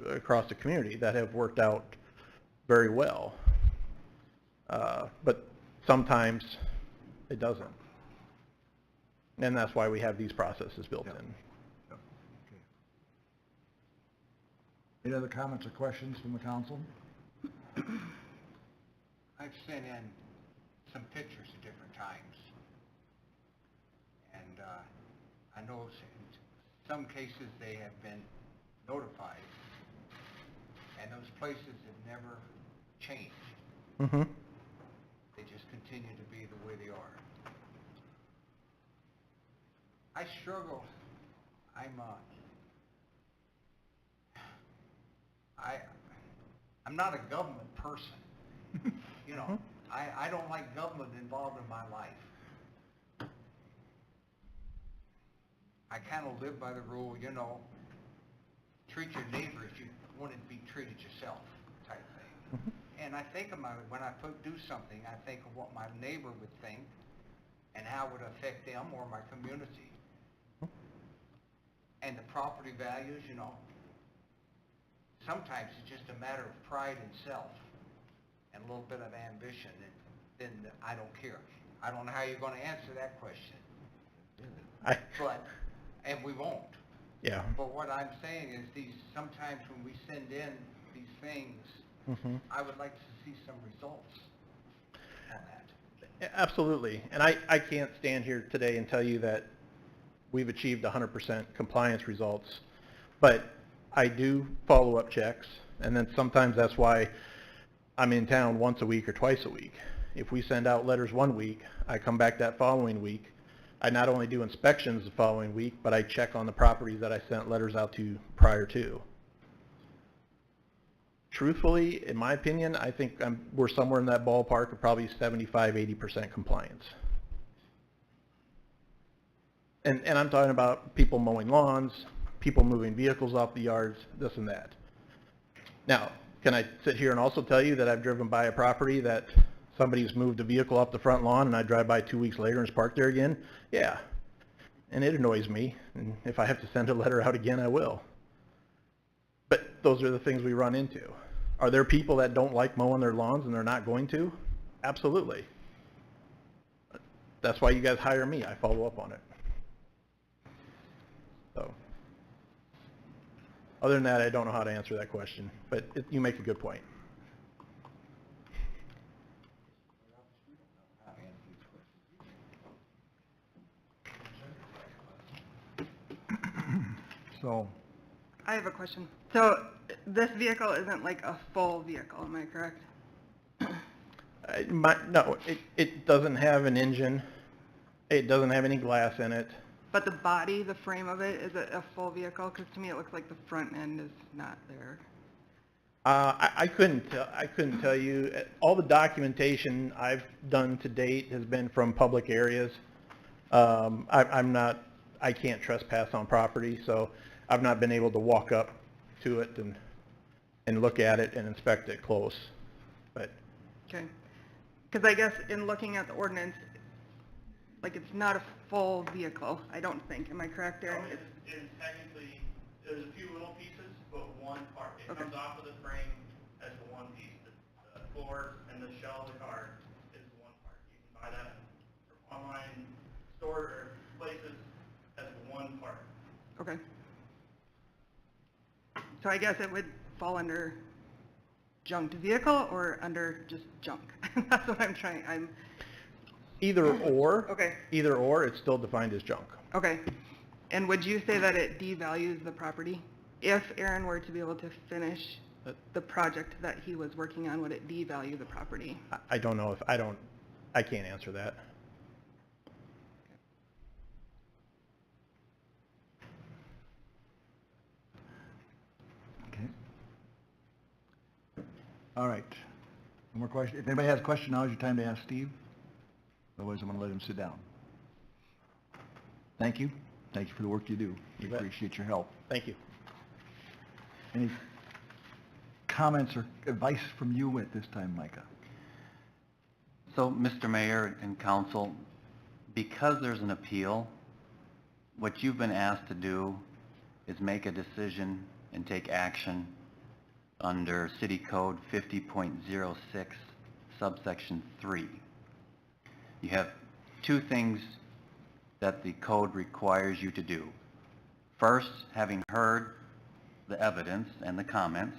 across the community that have worked out very well. But sometimes it doesn't. And that's why we have these processes built in. Okay. Any other comments or questions from the council? I've sent in some pictures at different times, and I know in some cases they have been notified, and those places have never changed. They just continue to be the way they are. I struggle, I'm not a government person. You know, I don't like government involved in my life. I kind of live by the rule, you know, treat your neighbor as you want to be treated yourself, type thing. And I think about it, when I do something, I think of what my neighbor would think and how it would affect them or my community. And the property values, you know, sometimes it's just a matter of pride and self and a little bit of ambition, and then I don't care. I don't know how you're going to answer that question. And we won't. Yeah. But what I'm saying is sometimes when we send in these things, I would like to see some results on that. Absolutely. And I can't stand here today and tell you that we've achieved 100% compliance results, but I do follow-up checks, and then sometimes that's why I'm in town once a week or twice a week. If we send out letters one week, I come back that following week. I not only do inspections the following week, but I check on the properties that I sent letters out to prior to. Truthfully, in my opinion, I think we're somewhere in that ballpark of probably 75–80% compliance. And I'm talking about people mowing lawns, people moving vehicles off the yards, this and that. Now, can I sit here and also tell you that I've driven by a property that somebody's moved a vehicle off the front lawn and I drive by 2 weeks later and it's parked there again? Yeah. And it annoys me. And if I have to send a letter out again, I will. But those are the things we run into. Are there people that don't like mowing their lawns and they're not going to? Absolutely. That's why you guys hire me. I follow up on it. So, other than that, I don't know how to answer that question, but you make a good point. So, I have a question. So this vehicle isn't like a full vehicle, am I correct? No, it doesn't have an engine. It doesn't have any glass in it. But the body, the frame of it, is it a full vehicle? Because to me it looks like the front end is not there. I couldn't tell you. All the documentation I've done to date has been from public areas. I can't trespass on property, so I've not been able to walk up to it and look at it and inspect it close. But Okay. Because I guess in looking at the ordinance, like it's not a full vehicle, I don't think. Am I correct, Aaron? It's technically, there's a few little pieces, but one part. It Okay. comes off of the frame as the one piece. The floor and the shell of the car is one part. You can buy that from online store or places as one part. Okay. So I guess it would fall under junked vehicle or under just junk? That's what I'm trying, either or, Okay. either or, it's still defined as junk. Okay. And would you say that it devalues the property? If Aaron were to be able to finish the project that he was working on, would it devalue the property? I don't know if I can't answer that. okay. All right. One more question. If anybody has a question, now is your time to ask Steve. Otherwise, I'm going to let him sit down. Thank you. Thank you for the work you do. We You bet. appreciate your help. Thank you. Any comments or advice from you at this time, Micah? So, Mr. Mayor and council, because there's an appeal, what you've been asked to do is make a decision and take action under City Code 50.06, subsection 3. You have two things that the code requires you to do. First, having heard the evidence and the comments,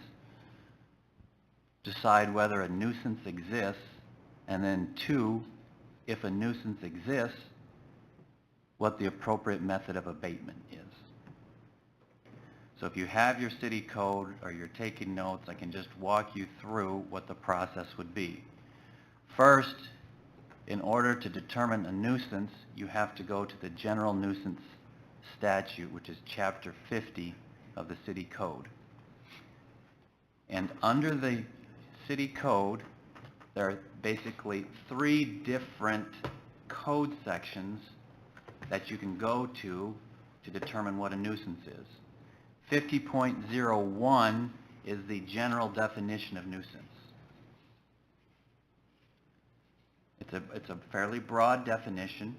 decide whether a nuisance exists, and then two, if a nuisance exists, what the appropriate method of abatement is. So if you have your city code or you're taking notes, I can just walk you through what the process would be. First, in order to determine a nuisance, you have to go to the general nuisance statute, which is Chapter 50 of the City Code. And under the City Code, there are basically 3 different code sections that you can go to determine what a nuisance is. 50.01 is the general definition of nuisance. It's a fairly broad definition,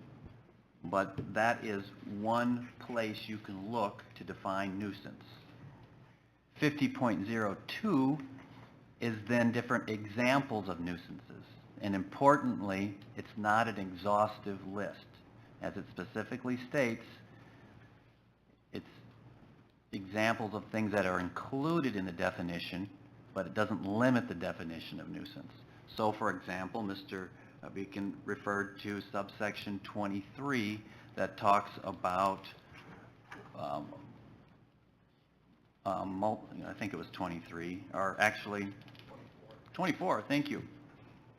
but that is one place you can look to define nuisance. 50.02 is then different examples of nuisances. And importantly, it's not an exhaustive list. As it specifically states, it's examples of things that are included in the definition, but it doesn't limit the definition of nuisance. So, for example, Mr. Beacon referred to subsection 23 that talks about, I think it was 23, or actually 24, thank you.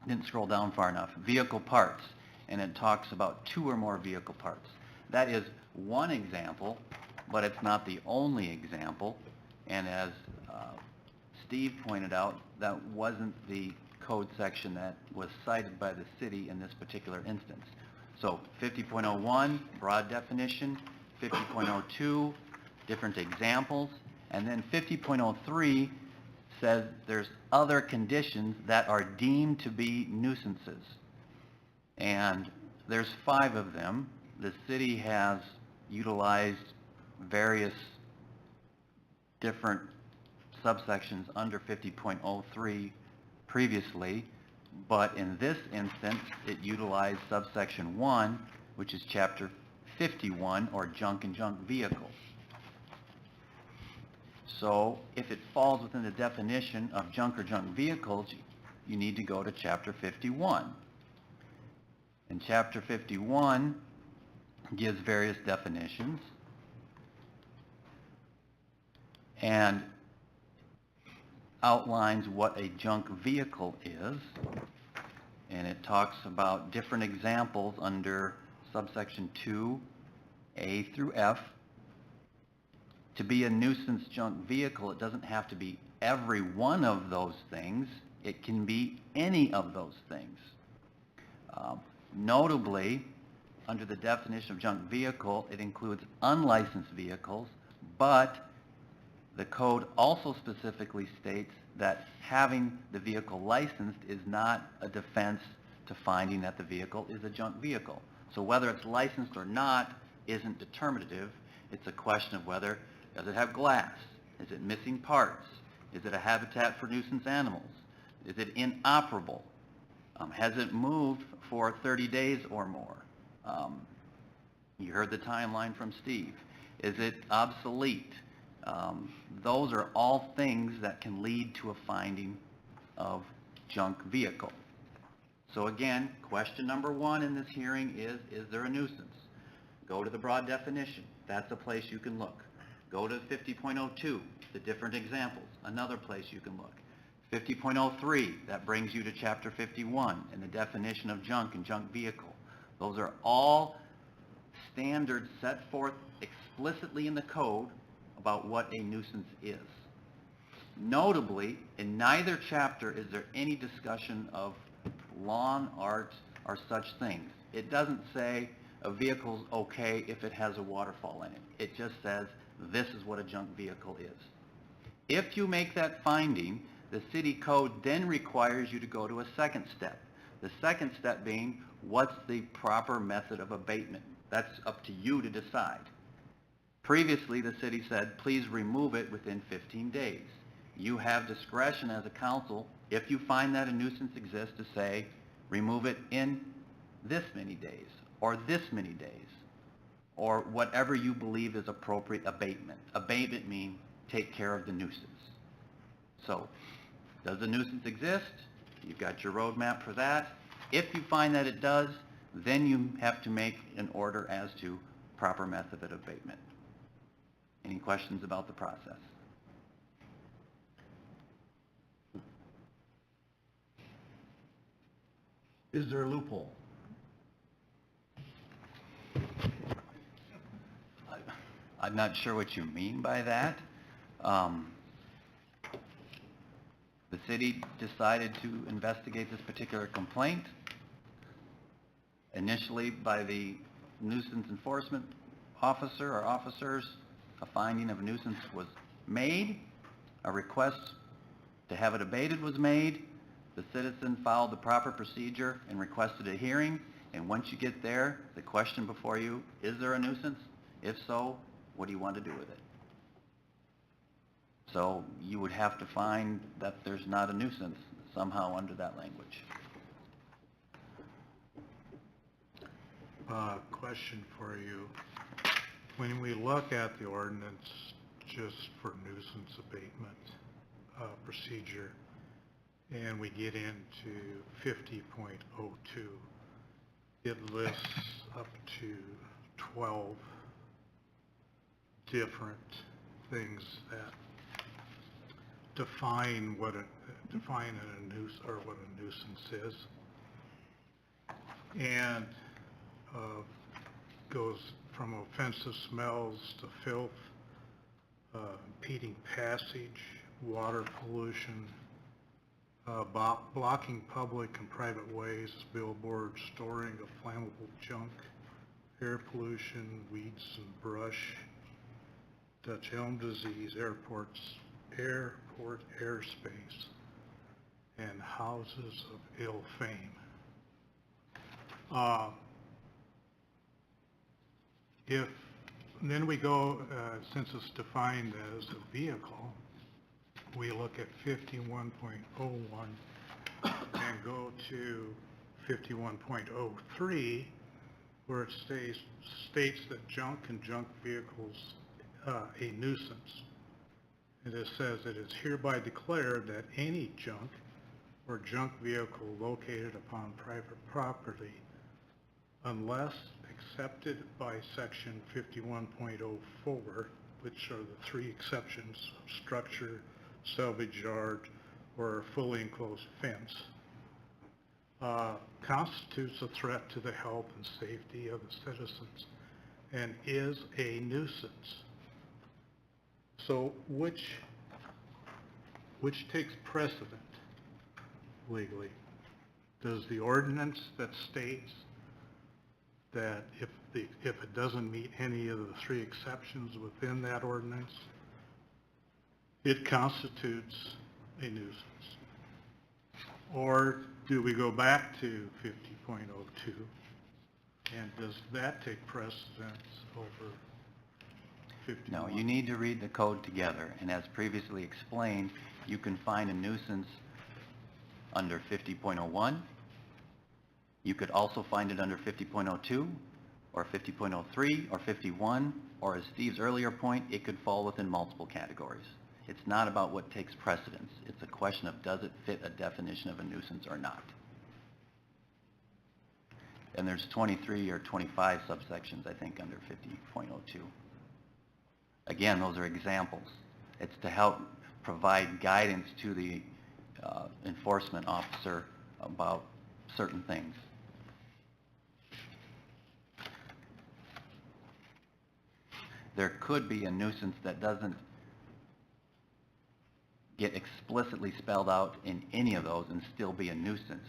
Didn't scroll down far enough. Vehicle parts, and it talks about 2 or more vehicle parts. That is one example, but it's not the only example. And as Steve pointed out, that wasn't the code section that was cited by the city in this particular instance. So 50.01, broad definition, 50.02, different examples, and then 50.03 says there's other conditions that are deemed to be nuisances. And there's 5 of them. The city has utilized various different subsections under 50.03 previously, but in this instance, it utilized subsection 1, which is chapter 51, or junk and junk vehicles. So if it falls within the definition of junk or junk vehicles, you need to go to chapter 51. And chapter 51 gives various definitions and outlines what a junk vehicle is, and it talks about different examples under subsection 2, A through F. To be a nuisance junk vehicle, it doesn't have to be every one of those things. It can be any of those things. Notably, under the definition of junk vehicle, it includes unlicensed vehicles, but the code also specifically states that having the vehicle licensed is not a defense to finding that the vehicle is a junk vehicle. So whether it's licensed or not isn't determinative. It's a question of whether, does it have glass? Is it missing parts? Is it a habitat for nuisance animals? Is it inoperable? Has it moved for 30 days or more? You heard the timeline from Steve. Is it obsolete? Those are all things that can lead to a finding of junk vehicle. So again, question number 1 in this hearing is there a nuisance? Go to the broad definition. That's a place you can look. Go to 50.02, the different examples, another place you can look. 50.03, that brings you to chapter 51 and the definition of junk and junk vehicle. Those are all standards set forth explicitly in the code about what a nuisance is. Notably, in neither chapter is there any discussion of lawn art or such things. It doesn't say a vehicle's okay if it has a waterfall in it. It just says this is what a junk vehicle is. If you make that finding, the city code then requires you to go to a second step. The second step being, what's the proper method of abatement? That's up to you to decide. Previously, the city said, please remove it within 15 days. You have discretion as a council, if you find that a nuisance exists, to say, remove it in this many days, or this many days, or whatever you believe is appropriate abatement. Abatement means take care of the nuisance. So, does the nuisance exist? You've got your roadmap for that. If you find that it does, then you have to make an order as to proper method of abatement. Any questions about the process? Is there a loophole? I'm not sure what you mean by that. The city decided to investigate this particular complaint. Initially, by the nuisance enforcement officer or officers, a finding of a nuisance was made. A request to have it abated was made. The citizen followed the proper procedure and requested a hearing. And once you get there, the question before you, is there a nuisance? If so, what do you want to do with it? So you would have to find that there's not a nuisance somehow under that language. Question for you. When we look at the ordinance just for nuisance abatement procedure, and we get into 50.02, it lists up to 12 different things that define what a nuisance or what a nuisance is, and goes from offensive smells to filth, impeding passage, water pollution, blocking public and private ways, billboards, storing of flammable junk, air pollution, weeds and brush, Dutch elm disease, airport airspace, and houses of ill fame. Then we go, since it's defined as a vehicle, we look at 51.01 and go to 51.03, where it states that junk and junk vehicles a nuisance. And it says it is hereby declared that any junk or junk vehicle located upon private property, unless accepted by section 51.04, which are the three exceptions of structure, salvage yard, or a fully enclosed fence, constitutes a threat to the health and safety of the citizens and is a nuisance. So which takes precedent legally? Does the ordinance that states that if it doesn't meet any of the three exceptions within that ordinance, it constitutes a nuisance? Or do we go back to 50.02, and does that take precedence over 51? No, you need to read the code together, and as previously explained, you can find a nuisance under 50.01. You could also find it under 50.02, or 50.03, or 51, or as Steve's earlier point, it could fall within multiple categories. It's not about what takes precedence. It's a question of does it fit a definition of a nuisance or not. And there's 23 or 25 subsections, I think, under 50.02. Again, those are examples. It's to help provide guidance to the enforcement officer about certain things. There could be a nuisance that doesn't get explicitly spelled out in any of those and still be a nuisance.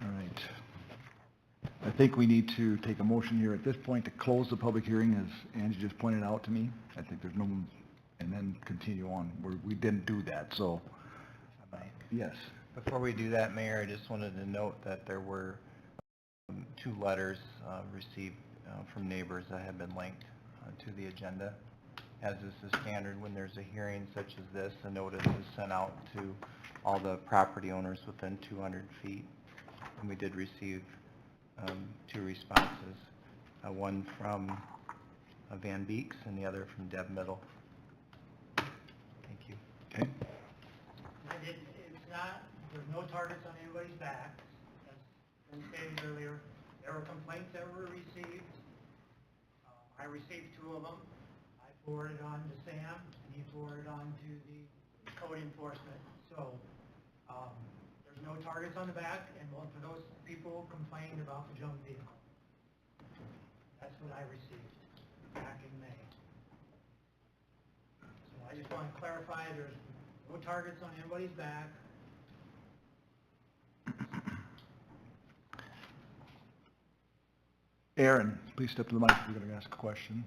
All right. I think we need to take a motion here at this point to close the public hearing, as Angie just pointed out to me. I think there's no, and then continue on. We didn't do that, so, yes. Before we do that, Mayor, I just wanted to note that there were two letters received from neighbors that have been linked to the agenda. As is the standard when there's a hearing such as this, a notice is sent out to all the property owners within 200 feet. And we did receive two responses, one from Van Beeks and the other from Deb Middle. Thank you. Okay. It's not, there's no targets on anybody's back. As been stated earlier, there were complaints that were received. I received 2 of them. I forwarded on to Sam, and he forwarded on to the code enforcement. So, there's no targets on the back, and both of those people complained about the junk vehicle. That's what I received back in May. So I just want to clarify, there's no targets on anybody's back. Aaron, please step to the mic if you're going to ask a question.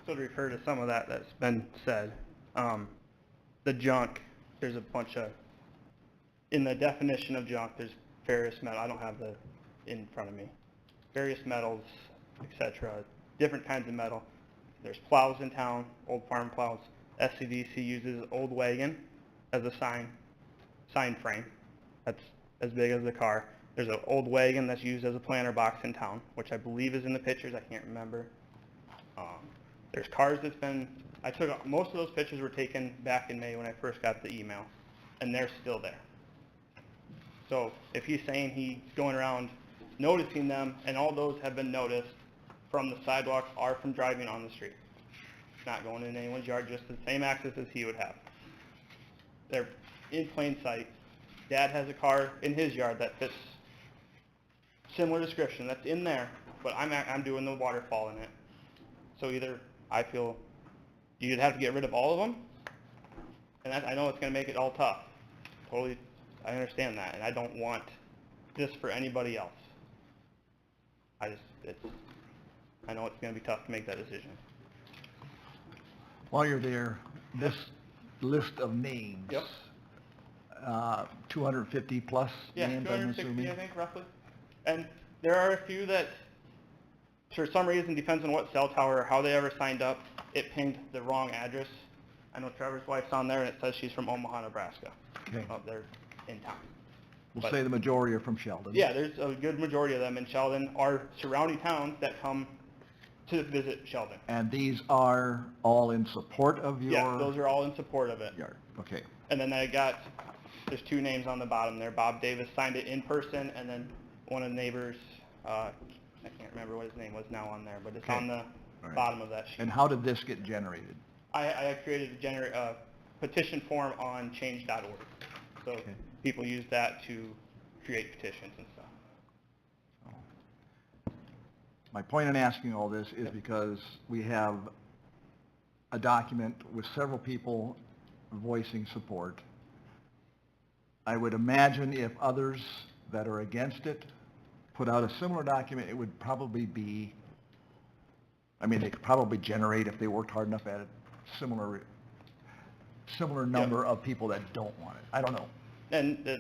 So to refer to some of that that's been said, the junk, there's a bunch of, in the definition of junk, there's various metal, I don't have the in front of me, various metals, etc., different kinds of metal. There's plows in town, old farm plows. SCDC uses old wagon as a sign frame. That's as big as the car. There's an old wagon that's used as a planter box in town, which I believe is in the pictures, I can't remember. There's cars that's been, most of those pictures were taken back in May when I first got the email, and they're still there. So if he's saying he's going around noticing them, and all those have been noticed from the sidewalk or from driving on the street. Not going in anyone's yard, just the same access as he would have. They're in plain sight. Dad has a car in his yard that fits similar description, that's in there, but I'm doing the waterfall in it. So either I feel you'd have to get rid of all of them, and I know it's going to make it all tough. Totally, I understand that, and I don't want this for anybody else. I know it's going to be tough to make that decision. While you're there, this list of names, Yep. 250 plus Yeah, names, I'm 260, assuming? I think, roughly. And there are a few that, for some reason, depends on what cell tower or how they ever signed up, it pinged the wrong address. I know Trevor's wife's on there, and it says she's from Omaha, Nebraska. Okay. Up there in town. We'll say the majority are from Sheldon. Yeah, there's a good majority of them in Sheldon, or surrounding towns that come to visit Sheldon. And these are all in support of your... Yeah, those are all in support of it. Yard. Okay. And then there's 2 names on the bottom there. Bob Davis signed it in person, and then one of the neighbors, I can't remember what his name was now on there, but it's on the bottom of that sheet. And how did this get generated? I created a petition form on change.org. So people use that to create petitions and stuff. My point in asking all this is because we have a document with several people voicing support. I would imagine if others that are against it put out a similar document, it would probably be, they could probably generate, if they worked hard enough at it, similar number of people that don't want it. I don't know.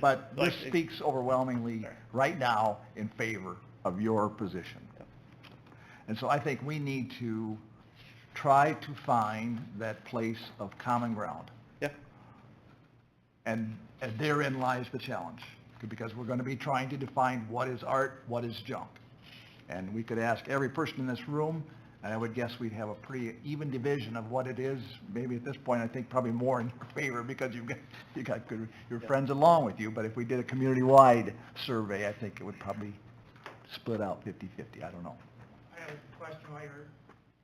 But this speaks overwhelmingly right now in favor of your position. And so I think we need to try to find that place of common ground. Yeah. And therein lies the challenge, because we're going to be trying to define what is art, what is junk. And we could ask every person in this room, and I would guess we'd have a pretty even division of what it is. Maybe at this point, I think probably more in your favor, because you got your friends along with you. But if we did a community-wide survey, I think it would probably split out 50-50. I don't know. I have a question while you're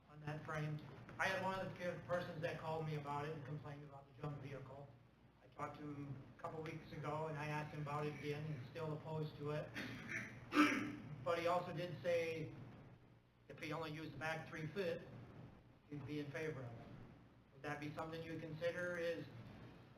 on that frame. I had one of the persons that called me about it and complained about the junk vehicle. I talked to him a couple weeks ago, and I asked him about it again, and he's still opposed to it. But he also did say if he only used the back 3 foot, he'd be in favor of it. Would that be something you consider, is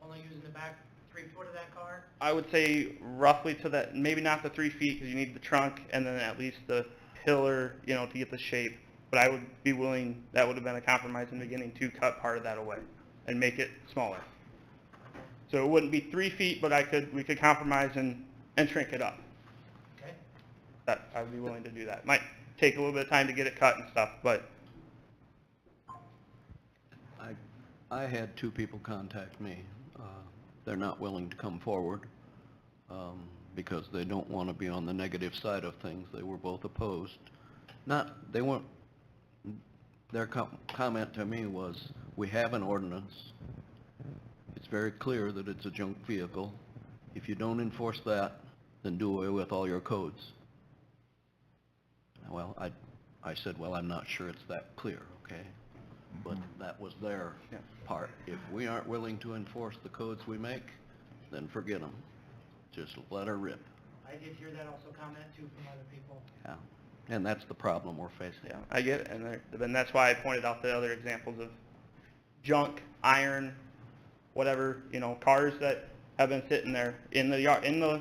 only using the back 3 foot of that car? I would say roughly to that, maybe not the 3 feet, because you need the trunk and then at least the pillar, to get the shape. But I would be willing, that would have been a compromise in the beginning, to cut part of that away and make it smaller. So it wouldn't be 3 feet, but we could compromise and shrink it up. Okay. That, I would be willing to do that. Might take a little bit of time to get it cut and stuff, but. I had 2 people contact me. They're not willing to come forward because they don't want to be on the negative side of things. They were both opposed. Their comment to me was, we have an ordinance. It's very clear that it's a junk vehicle. If you don't enforce that, then do away with all your codes. Well, I said, well, I'm not sure it's that clear, okay? But that was their part. If we aren't willing to enforce the codes we make, then forget them. Just let her rip. I did hear that also comment too from other people. Yeah. And that's the problem we're facing. Yeah, I get it, and that's why I pointed out the other examples of junk, iron, whatever, cars that have been sitting there in the yard, in the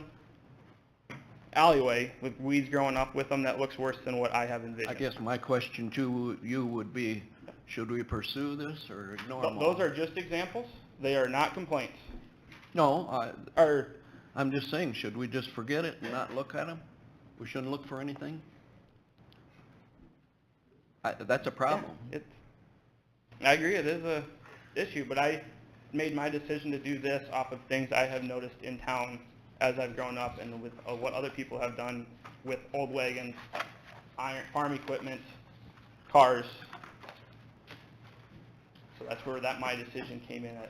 alleyway with weeds growing up with them that looks worse than what I have envisioned. I guess my question to you would be, should we pursue this or ignore them all? Those are just examples. They are not complaints. No, I'm just saying, should we just forget it and not look at them? We shouldn't look for anything? That's a problem. Yeah, I agree, it is a issue, but I made my decision to do this off of things I have noticed in town as I've grown up and with what other people have done with old wagons, farm equipment, cars. So that's where my decision came in at.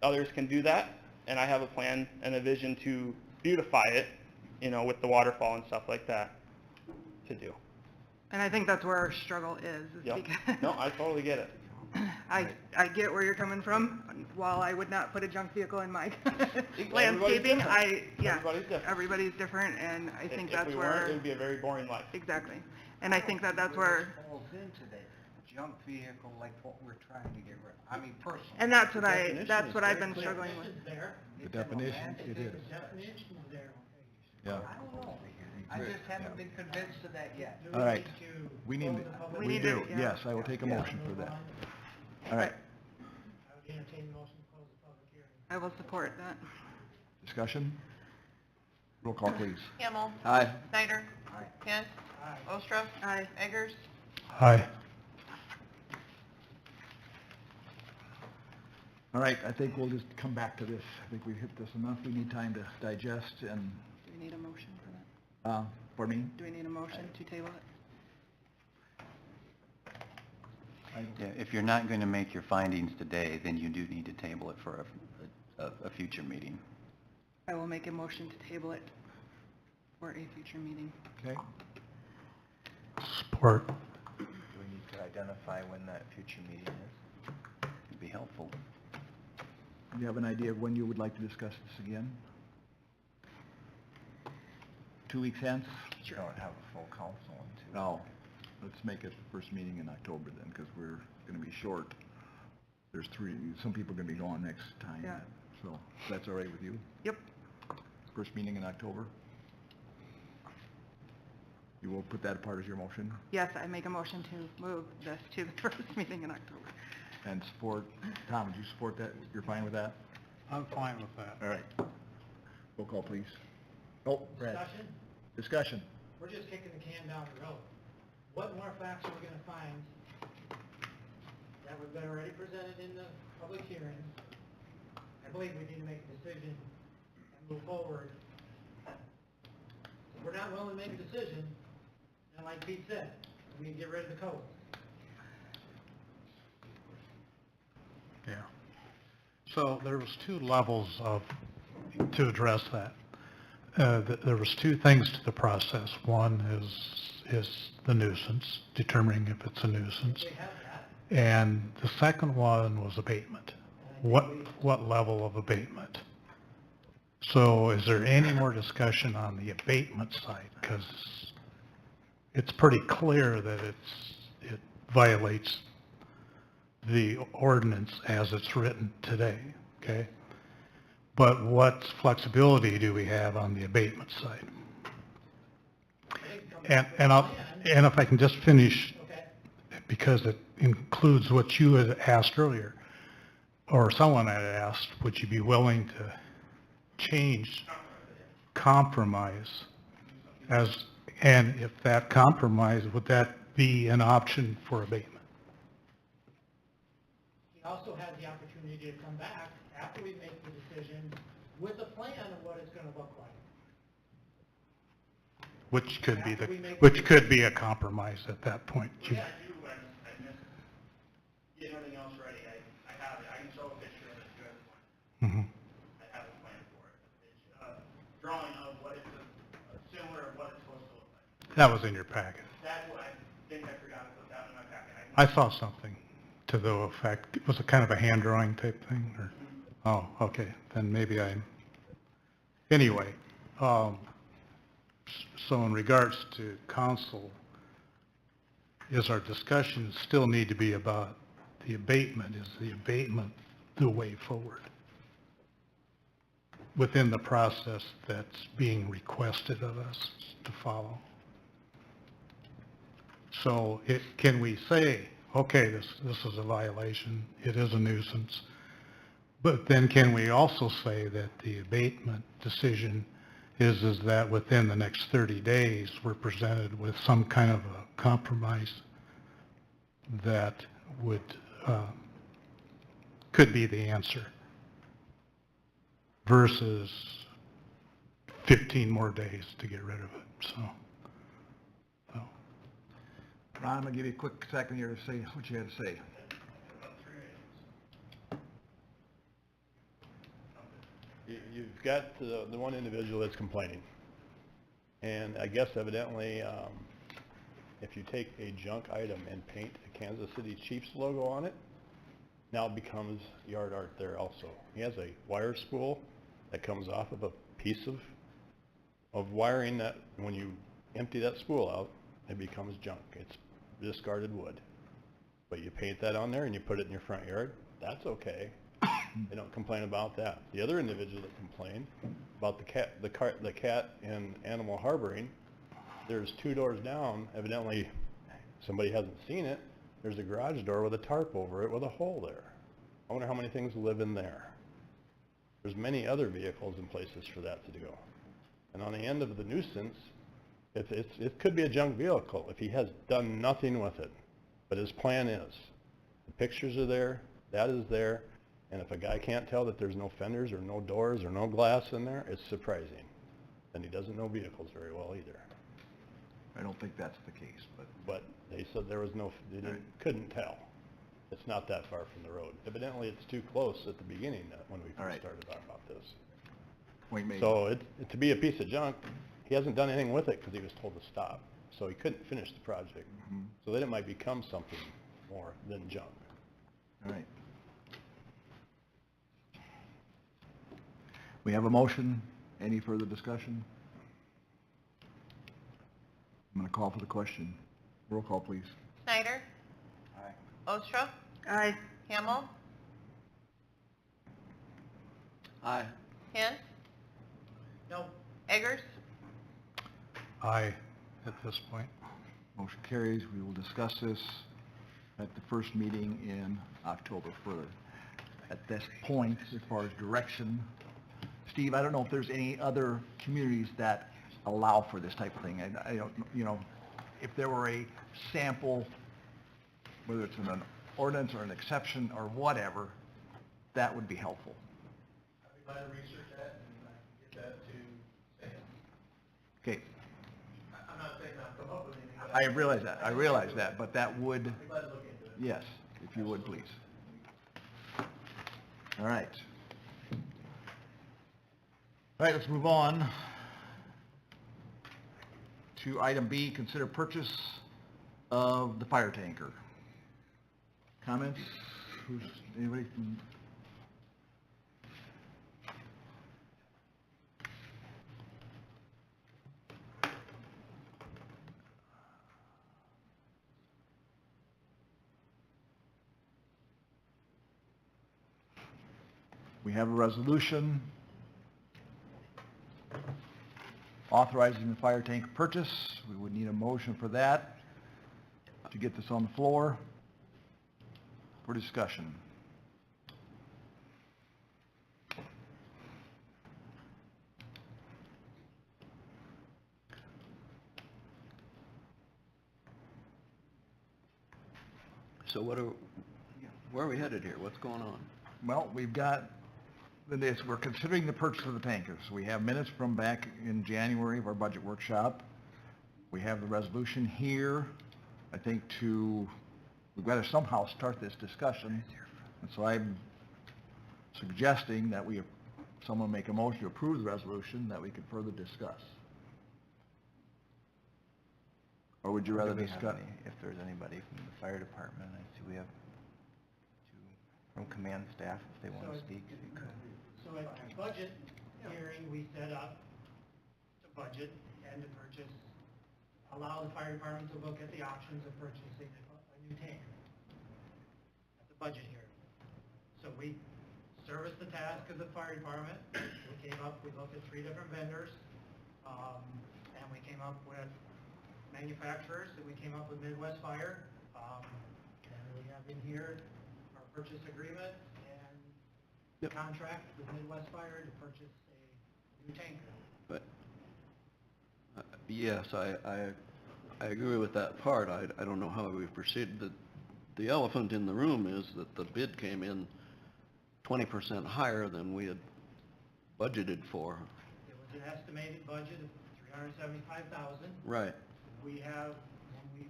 Others can do that, and I have a plan and a vision to beautify it, with the waterfall and stuff like that to do. And I think that's where our struggle is Yep. because No, I totally get it. I get where you're coming from. While I would not put a junk vehicle in my Everybody's landscaping, different. everybody's different, and I think If that's we where... weren't, it would be a very boring life. Exactly. And I think that's where... Falls into that junk vehicle like what we're trying to get rid of. I mean, personally. And that's what I've been struggling with. The definition, it is. The definition is there. Yeah. I don't know. I just haven't been convinced of that yet. All right. We need, We we need do, to- yeah. yes, I will take a motion for that. All right, I would entertain the motion to close the public hearing. I will support that. discussion? Roll call, please. Hamel. Aye. Snyder. Kent. Ostrov. Aye. Eggers. Aye. All right, I think we'll just come back to this. I think we've hit this enough. We need time to digest and, Do we need a motion for that? pardon me? Do we need a motion to table it? Yeah, if you're not going to make your findings today, then you do need to table it for a future meeting. I will make a motion to table it for a future meeting. Okay. Support. Do we need to identify when that future meeting is? It'd be helpful. Do you have an idea of when you would like to discuss this again? 2 weeks hence? We don't have a full council until... No. Let's make it the first meeting in October then, because we're going to be short. There's some people are going to be gone next time. Yeah. So, if that's all right with you? Yep. First meeting in October? You will put that part as your motion? Yes, I make a motion to move this to the first meeting in October. And support, Tom, would you support that? You're fine with that? I'm fine with that. All right. Roll call, please. Oh, Brad. Discussion? Discussion. We're just kicking the can down the road. What more facts are we gonna find that have been already presented in the public hearing? I believe we need to make a decision and move forward. If we're not willing to make a decision, then like Pete said, we need to get rid of the code. Yeah. So there was two levels to address that. There was two things to the process. One is the nuisance, determining if it's a nuisance. We have that. And the second one was abatement. What level of abatement? So is there any more discussion on the abatement side? Because it's pretty clear that it violates the ordinance as it's written today, okay? But what flexibility do we have on the abatement side? And if I can just finish, because it includes what you had asked earlier, or someone had asked, would you be willing to change, compromise, and if that compromise, would that be an option for abatement? He also had the opportunity to come back after we make the decision with a plan of what it's gonna look like. Which could be a compromise at that point. Yeah, I do, when I get everything else ready, I have it, I can show a picture of it to everyone. I have a plan for it. It's a drawing of what it's, similar of what it's supposed to look like. That was in your packet. That I saw something to the effect, was it kind of a hand drawing type thing, or? Oh, okay, then maybe anyway, so in regards to council, is our discussion still need to be about the abatement? Is the abatement the way forward within the process that's being requested of us to follow? So can we say, okay, this is a violation, it is a nuisance, but then can we also say that the abatement decision is that within the next 30 days, we're presented with some kind of a compromise that would, could be the answer versus 15 more days to get rid of it, so. Ron, I'm going to give you a quick second here to say what you had to say. You've got the one individual that's complaining. And I guess evidently, if you take a junk item and paint a Kansas City Chiefs logo on it, now it becomes yard art there also. He has a wire spool that comes off of a piece of wiring that when you empty that spool out, it becomes junk. It's discarded wood. But you paint that on there and you put it in your front yard, that's okay. They don't complain about that. The other individual that complained about the cat in animal harboring, there's 2 doors down. Evidently, somebody hasn't seen it. There's a garage door with a tarp over it with a hole there. I wonder how many things live in there. There's many other vehicles and places for that to go. And on the end of the nuisance, it could be a junk vehicle if he has done nothing with it. But his plan is. The pictures are there, that is there, and if a guy can't tell that there's no fenders or no doors or no glass in there, it's surprising. And he doesn't know vehicles very well either. I don't think that's the case, but... But they said there was couldn't tell. It's not that far from the road. Evidently, it's too close at the beginning when we first started talking about this. Point made. So to be a piece of junk, he hasn't done anything with it because he was told to stop. So he couldn't finish the project. Mm-hmm. So then it might become something more than junk. All right. We have a motion. Any further discussion? I'm going to call for the question. Roll call, please. Snyder? Aye. Ostra? Aye. Hamel? Aye. Hint? No. Eggers? Aye, at this point. Motion carries. We will discuss this at the first meeting in October further. At this point, as far as direction, Steve, I don't know if there's any other communities that allow for this type of thing. I don't, if there were a sample, whether it's in an ordinance or an exception or whatever, that would be helpful. I'd be glad to research that and get that to Sam. Okay. I'm not saying I'll come up with anything. But I realize that, but that would, I'd be glad to look into it. yes, if you would, please. All right. All right, let's move on to item B, consider purchase of the fire tanker. Comments? Anybody from? We have a resolution authorizing the fire tank purchase. We would need a motion for that to get this on the floor for discussion. So where are we headed here? What's going on? Well, we've got, we're considering the purchase of the tankers. We have minutes from back in January of our budget workshop. We have the resolution here, I think we've got to somehow start this discussion. And so I'm suggesting that someone make a motion to approve the resolution that we could further discuss. Or would you rather Do we have discuss? if there's anybody from the fire department. I see we have two from command staff, if they want to speak, if you could. So at the budget hearing, we set up to budget and to purchase, allow the fire department to look at the options of purchasing a new tanker at the budget hearing. So we serviced the task of the fire department. We looked at 3 different vendors, and we came up with manufacturers, and we came up with Midwest Fire, and we have in here our purchase agreement and contract with Midwest Fire to purchase a new tanker. But, yes, I agree with that part. I don't know how we proceed. The elephant in the room is that the bid came in 20% higher than we had budgeted for. It was an estimated budget of $375,000. Right. We have, when we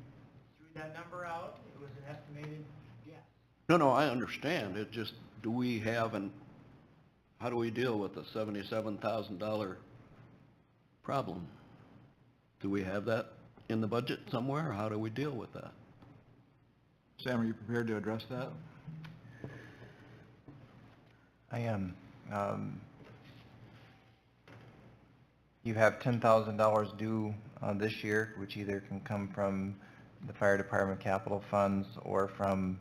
threw that number out, it was an estimated guess. No, I understand. It just, do we have how do we deal with the $77,000 problem? Do we have that in the budget somewhere, or how do we deal with that? Sam, are you prepared to address that? I am. You have $10,000 due this year, which either can come from the fire department capital funds or from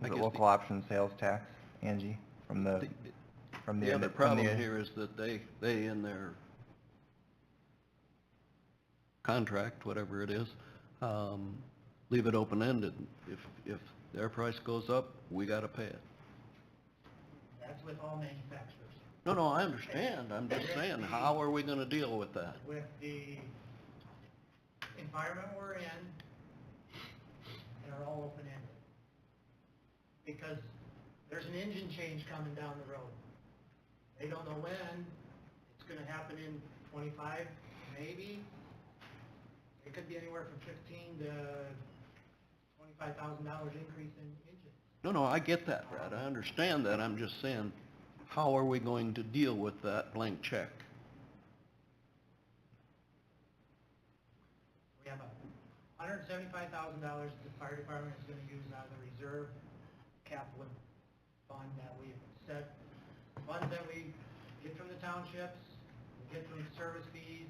the local option sales tax, Angie, from the other problem here is that they in their contract, whatever it is, leave it open-ended. If their price goes up, we got to pay it. That's with all manufacturers. No, I understand. I'm just saying, how are we going to deal with that? With the environment we're in, they're all open-ended. Because there's an engine change coming down the road. They don't know when. It's going to happen in 25, maybe. It could be anywhere from $15,000 to $25,000 increase in engines. No, I get that, Brad. I understand that. I'm just saying, how are we going to deal with that blank check? We have $175,000 the fire department is going to use out of the reserve capital fund that we set, funds that we get from the townships, we get from service fees.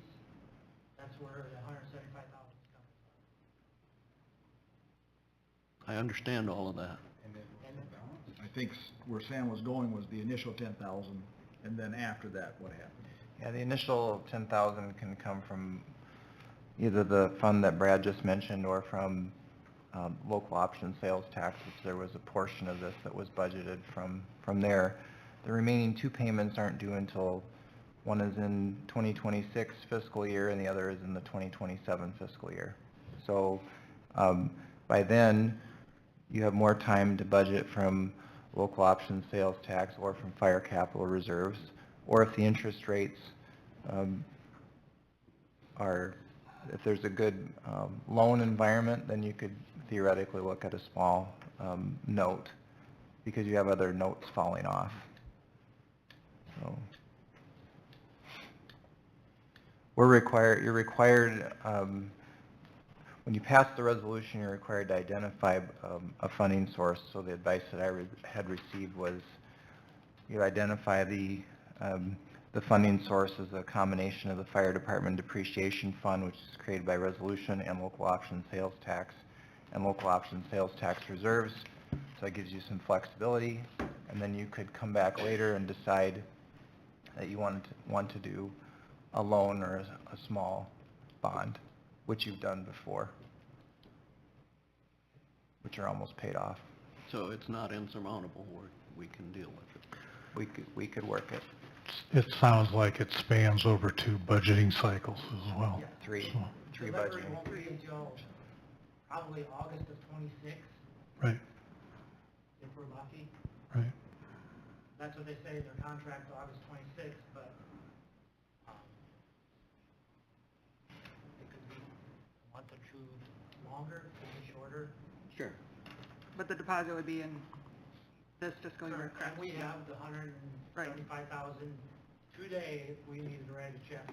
That's where the $175,000 is coming from. I understand all of that. I think where Sam was going was the initial 10,000, and then after that, what happened? Yeah, the initial 10,000 can come from either the fund that Brad just mentioned or from local option sales tax, which there was a portion of this that was budgeted from there. The remaining 2 payments aren't due until one is in 2026 fiscal year and the other is in the 2027 fiscal year. So by then, you have more time to budget from local option sales tax or from fire capital reserves, or if the interest rates if there's a good loan environment, then you could theoretically look at a small note because you have other notes falling off. So you're required, when you pass the resolution, you're required to identify a funding source. So the advice that I had received was you identify the funding source as a combination of the fire department depreciation fund, which is created by resolution, and local option sales tax and local option sales tax reserves. So that gives you some flexibility, and then you could come back later and decide that you want to do a loan or a small bond, which you've done before, which are almost paid off. So it's not insurmountable. We can deal with it. We could work it. It sounds like it spans over 2 budgeting cycles as well. Yeah. Three Delivery budgeting. won't be until probably August of '26, Right, if we're lucky. right. That's what they say, their contract's August 26th, but it could be a month or 2 longer, could be shorter. Sure. But the deposit would be in this fiscal year, correct? And we have the $175,000 today if we needed to write a check,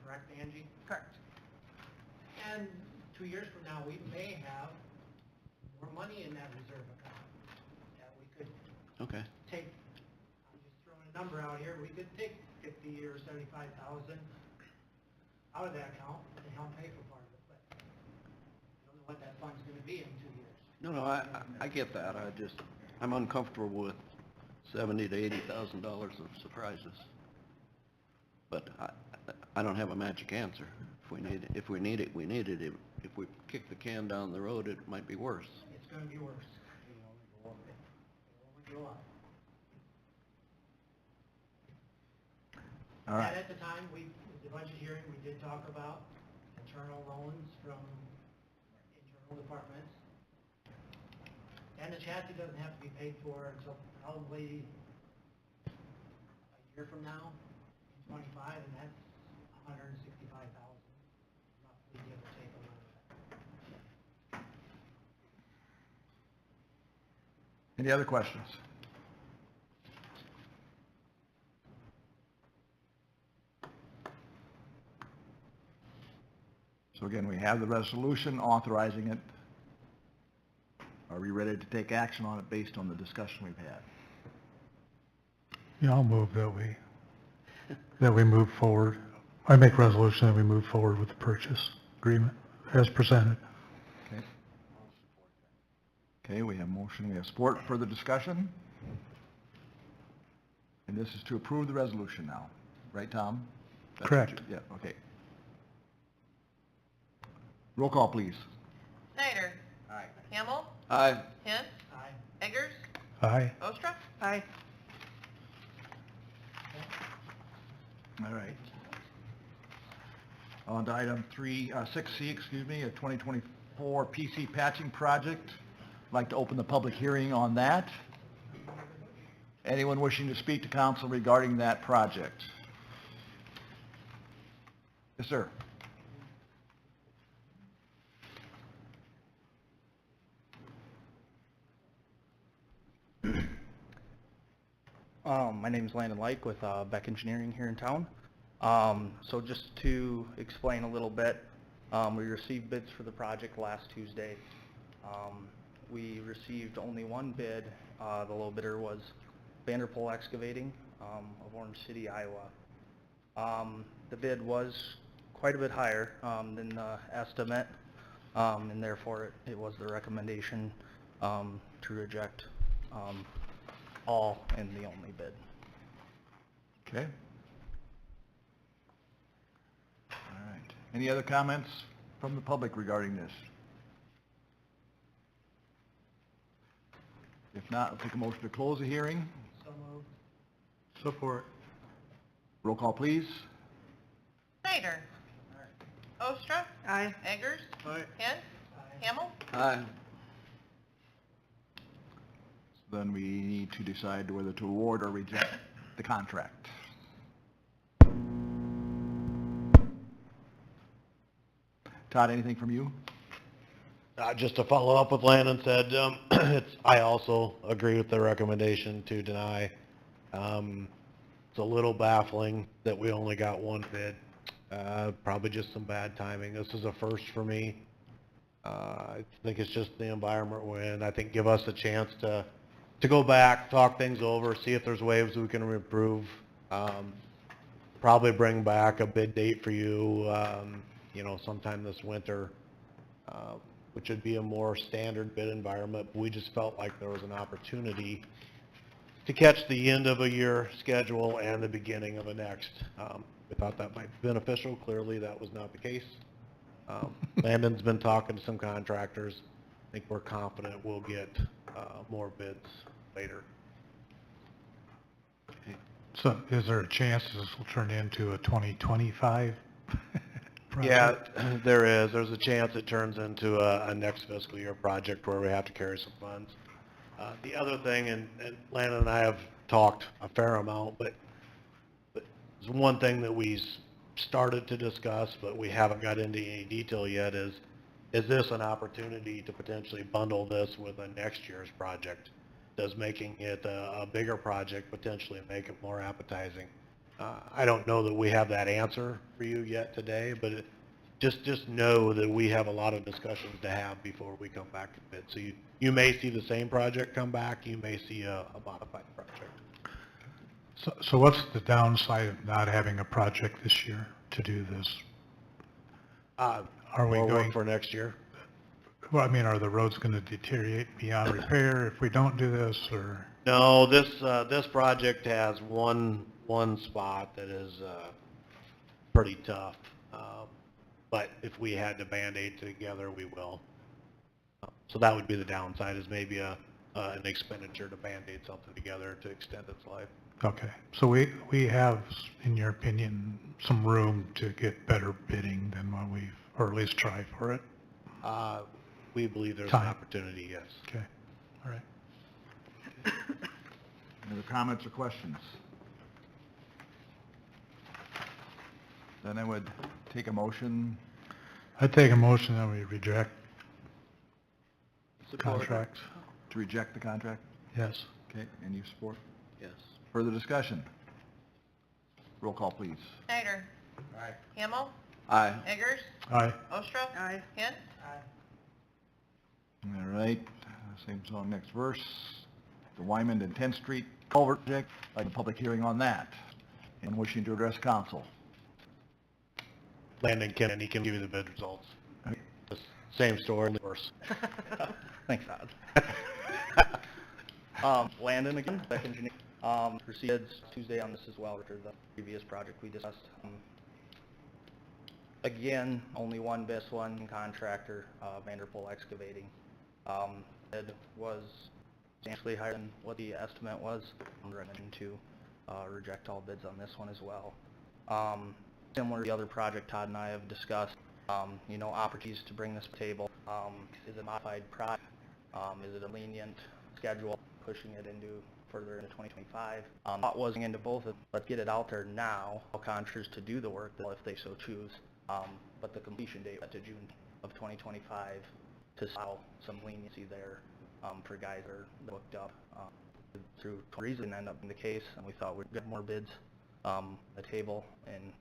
correct? correct, Angie? Correct. And 2 years from now, we may have more money in that reserve account that we could Okay. take, I'm just throwing a number out here, we could take 50 or 75,000 out of that account and help pay for part of it, but I don't know what that fund's gonna be in 2 years. No, I get that. I'm uncomfortable with $70,000 to $80,000 of surprises. But I don't have a magic answer. If we need it, we need it. If we kick the can down the road, it might be worse. It's gonna be worse. It'll only go up. All right. And at the time, with the budget hearing, we did talk about internal loans from internal departments. And the chassis doesn't have to be paid for until probably a year from now, in 25, and that's $165,000, roughly give or take a little bit. Any other questions? So again, we have the resolution authorizing it. Are we ready to take action on it based on the discussion we've had? Yeah, I'll move that we move forward. I make resolution that we move forward with the purchase agreement as presented. Okay. Okay, we have motion, we have support. Further discussion? And this is to approve the resolution now, right, Tom? That's what Correct. you- Yeah, okay. Roll call, please. Snyder. Aye. Hamel. Aye. Hint. Aye. Eggers. Aye. Ostra. Aye. All right. On to item 6C, a 2024 PC patching project. I'd like to open the public hearing on that. Anyone wishing to speak to council regarding that project? Yes, sir. My name's Landon Lyke with Beck Engineering here in town. So just to explain a little bit, we received bids for the project last Tuesday. We received only one bid. The low bidder was Vanderpool Excavating of Orange City, Iowa. The bid was quite a bit higher than the estimate, and therefore it was the recommendation to reject all and the only bid. Okay. All right. Any other comments from the public regarding this? If not, I'll take a motion to close the hearing. So moved. Support. Roll call, please. Snyder. Ostra. Aye. Eggers. Aye. Hint. Hamel. Aye. Then we need to decide whether to award or reject the contract. Todd, anything from you? Just to follow up with Landon said, I also agree with the recommendation to deny. It's a little baffling that we only got one bid. Probably just some bad timing. This is a first for me. I think it's just the environment we're in. I think give us a chance to go back, talk things over, see if there's ways we can improve. Probably bring back a bid date for you, sometime this winter, which would be a more standard bid environment. We just felt like there was an opportunity to catch the end of a year schedule and the beginning of a next. We thought that might be beneficial. Clearly, that was not the case. Landon's been talking to some contractors. I think we're confident we'll get more bids later. So is there a chance this will turn into a 2025 project? Yeah, there is. There's a chance it turns into a next fiscal year project where we have to carry some funds. The other thing, and Landon and I have talked a fair amount, but there's one thing that we started to discuss, but we haven't got into any detail yet, is this an opportunity to potentially bundle this with a next year's project? Does making it a bigger project potentially make it more appetizing? I don't know that we have that answer for you yet today, but just know that we have a lot of discussions to have before we come back to bid. So you may see the same project come back, you may see a modified project. So what's the downside of not having a project this year to do this? Are we More going work for next year? Well, I mean, are the roads going to deteriorate beyond repair if we don't do this, or? No, this project has one spot that is pretty tough. But if we had to Band-Aid together, we will. So that would be the downside, is maybe an expenditure to Band-Aid something together to extend its life. Okay, so we have, in your opinion, some room to get better bidding than what we've, or at least try for it? We believe there's Time. an opportunity, yes. Okay, all right. Any other comments or questions? Then I would take a motion. I take a motion that we reject Support. contracts. To reject the contract? Yes. Okay, and you support? Yes. Further discussion? Roll call, please. Snyder. Aye. Hamel. Aye. Eggers. Aye. Ostra. Aye. Hint. All right, same song, next verse. The Wyman and 10th Street culvert project, like a public hearing on that. And wishing to address council. Landon can, he can give you the bid results. The same story, only worse. Thanks, Todd. Landon again, Beck Engineering, received bids Tuesday on this as well, after the previous project we discussed. Again, only one best one contractor, Vanderpool Excavating. Bid was substantially higher than what the estimate was. I'm recommending to reject all bids on this one as well. Similar to the other project Todd and I have discussed, you know, opportunities to bring this to the table. Is it a modified project? Is it a lenient schedule, pushing it into further into 2025? Thought was into both of them. Let's get it out there now, allow contractors to do the work if they so choose. But the completion date to June of 2025 to allow some leniency there for guys that are booked up through reason end up in the case, and we thought we'd get more bids the table, and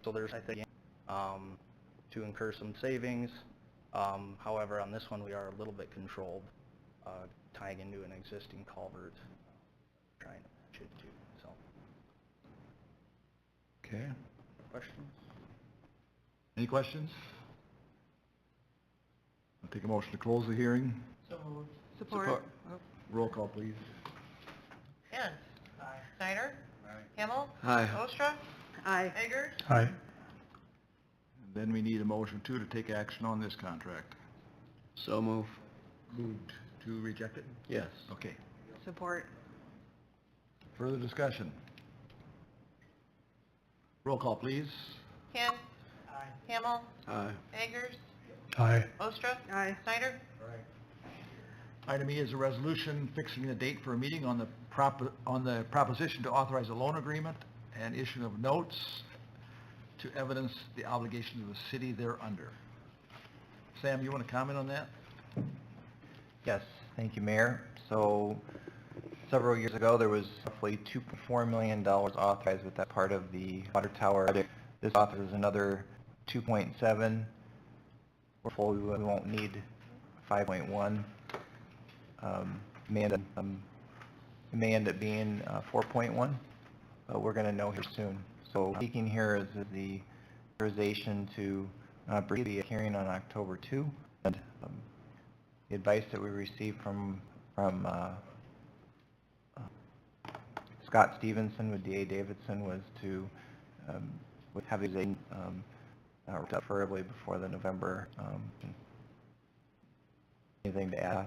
so there's, I think, to incur some savings. However, on this one we are a little bit controlled, tying into an existing culvert, trying to match it too. So, Okay. questions? Any questions? I'll take a motion to close the hearing. So moved. Support. Roll call, please. Hint. Snyder. Hamel. Aye. Ostra. Aye. Eggers. Aye. And then we need a motion, too, to take action on this contract. So move. Moved to reject it? Yes. Okay. Support. Further discussion? Roll call, please. Hint. Hamel. Aye. Eggers. Aye. Ostra. Aye. Snyder. Item E is a resolution fixing a date for a meeting on the proposition to authorize a loan agreement and issue of notes to evidence the obligations of the city thereunder. Sam, you want to comment on that? Yes, thank you, Mayor. So several years ago, there was roughly $2.4 million authorized with that part of the water tower project. This authorizes another 2.7. Hopefully we won't need 5.1. It may end up being 4.1, but we're going to know here soon. So speaking here is the authorization to brief the hearing on October 2. And the advice that we received from Scott Stevenson with D.A. Davidson was to have these preferably before the November. Anything to add?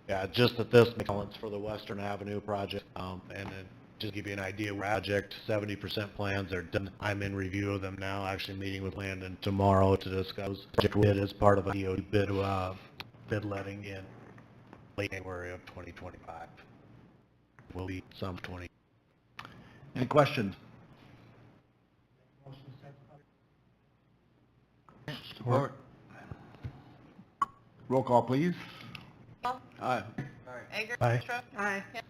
Yeah, just that this balance for the Western Avenue project, and then just give you an idea, project 70% plans are done. I'm in review of them now, actually meeting with Landon tomorrow to discuss project bid as part of a DOT bid letting in late January of 2025. Will be some 20. Any questions? Support. Roll call, please. Aye. Eggers. Aye. Ostra. Aye. Hint.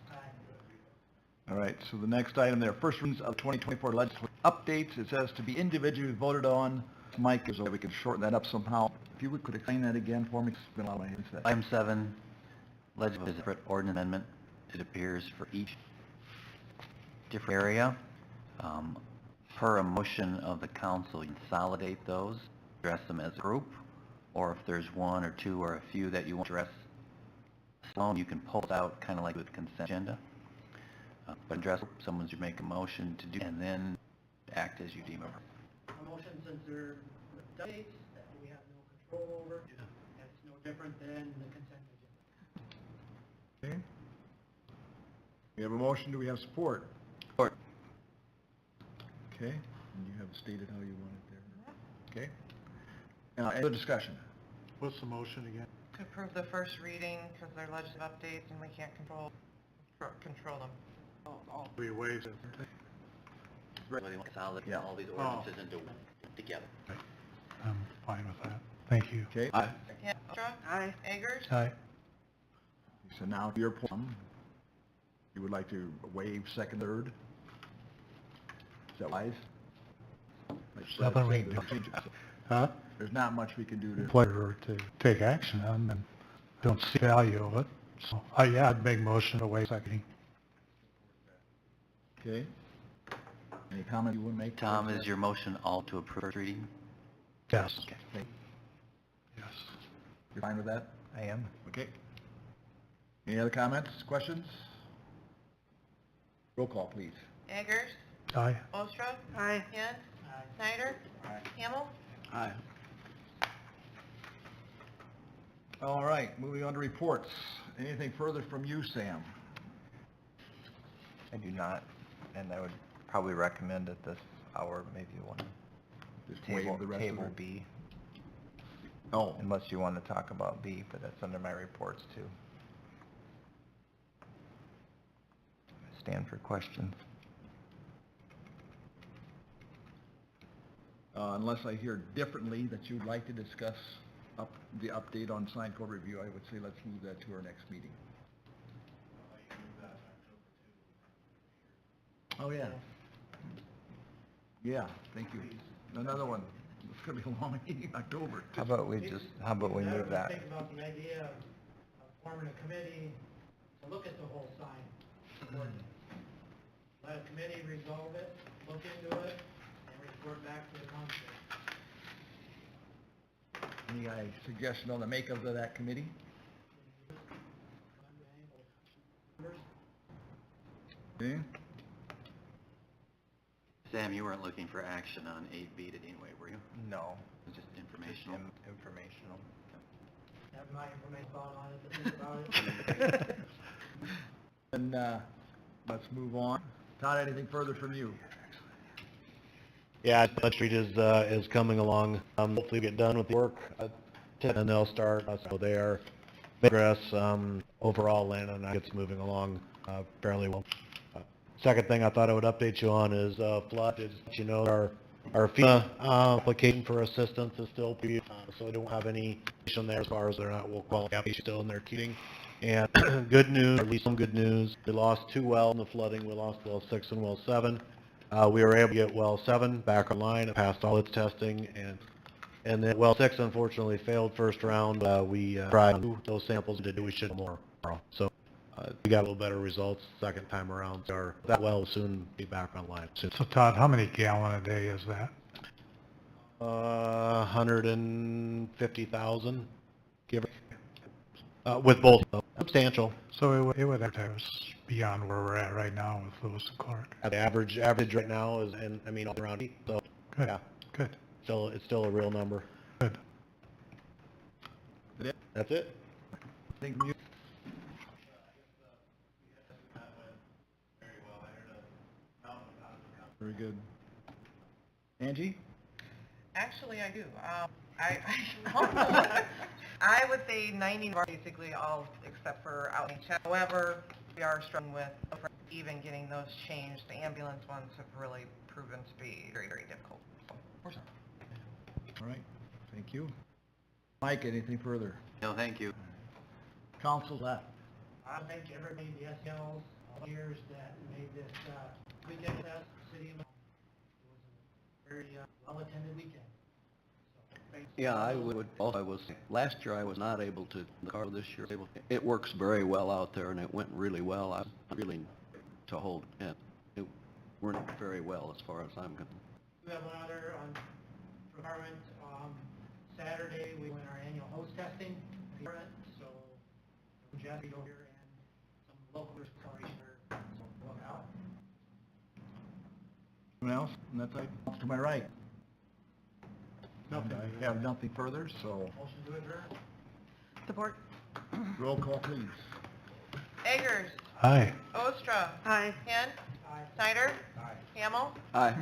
All right, so the next item there, first readings of 2024 legislative updates, it says to be individually voted on. Mike, so we can shorten that up somehow. If you could explain that again for me, it's been a lot of my hands today. Item 7, legislative separate ordinance amendment. It appears for each different area. Per a motion of the council, you consolidate those, address them as a group, or if there's one or two or a few that you want to address alone, you can pull it out kind of like with consent agenda. But address, someone should make a motion to do, and then act as you deem it. A motion, since they're updates that we have no control over, that's no different than the consent agenda. Okay. We have a motion, do we have support? Support. Okay, and you have stated how you want it there. Okay. Any other discussion? What's the motion again? To approve the first reading, because they're legislative updates and we can't control them. We waived it. Really want to consolidate Yeah. all these ordinances into one together. I'm fine with that. Thank you. Okay. Yeah, Ostra? Aye. Eggers? Aye. So now to your point, you would like to waive second, third? Is that wise? Nothing we can do. Huh? There's not much we can do to... Pleasure to take action on, and don't see value of it. So, yeah, I'd make motion to waive second. Okay. Any comment you want to make? Tom, is your motion all to approve first reading? Yes. Okay. Yes. You're fine with that? I am. Okay. Any other comments, questions? Roll call, please. Eggers? Aye. Ostra? Aye. Hint? Aye. Snyder? Aye. Hamel? Aye. All right, moving on to reports. Anything further from you, Sam? I do not, and I would probably recommend at this hour, maybe you want to Just waive the rest of table it? B, Oh, unless you want to talk about B, but that's under my reports too. Stand for questions. unless I hear differently that you'd like to discuss the update on sign code review, I would say let's move that to our next meeting. Oh, yeah. Yeah, thank you. Another one. It's gonna be a long meeting in October. How about we move that? Think about the idea of forming a committee to look at the whole sign ordinance. Let a committee resolve it, look into it, and report back to the council. Any suggestion on the makeup of that committee? Okay. Sam, you weren't looking for action on 8B anyway, were you? No. It was just informational? Informational. Have my information thought on it, to think about it. And let's move on. Todd, anything further from you? Yeah, Dutch Street is coming along. Hopefully get done with the work, and they'll start, so they are progress, overall, land and it's moving along, fairly well. Second thing I thought I would update you on is, flood, as you know, our FEMA, application for assistance is still, so we don't have any on there as far as they're not, we'll qualify, still in their queuing. And good news, or at least some good news, we lost 2 wells in the flooding, we lost well 6 and well 7. We were able to get well 7 back online, it passed all its testing, and then well 6 unfortunately failed first round. We tried those samples, we should have more. So we got a little better results second time around. So that well will soon be back online. Soon. So Todd, how many gallon a day is that? 150,000, give or with both, substantial. So it would advertise beyond where we're at right now with Lewis and Clark. The average right now is, and I mean, all around 8, so, Good, yeah, good, it's still a real number. good. That's it. Think you? Very good. Angie? Actually, I do. I would say 90 are basically all except for outreach. However, we are struggling with even getting those changed. The ambulance ones have really proven to be very, very difficult. All right, thank you. Mike, anything further? No, thank you. Council left. I thank everybody, the SLs, all years that made this weekend at the city of Mount. It was a very well-attended weekend. So, thanks. Yeah, I would, also, last year I was not able to, the car this year, it works very well out there and it went really well. I'm really to hold it. It went very well as far as I'm concerned. We have one other requirement. Saturday, we went our annual hose testing. So Jesse over here and some local restoration so look out. Anyone else on that side? To my right. Nothing. I have nothing further, so Motion to adjourn. Support. roll call, please. Eggers. Aye. Ostra. Aye. Hint. Aye. Snyder. Hamel. Aye.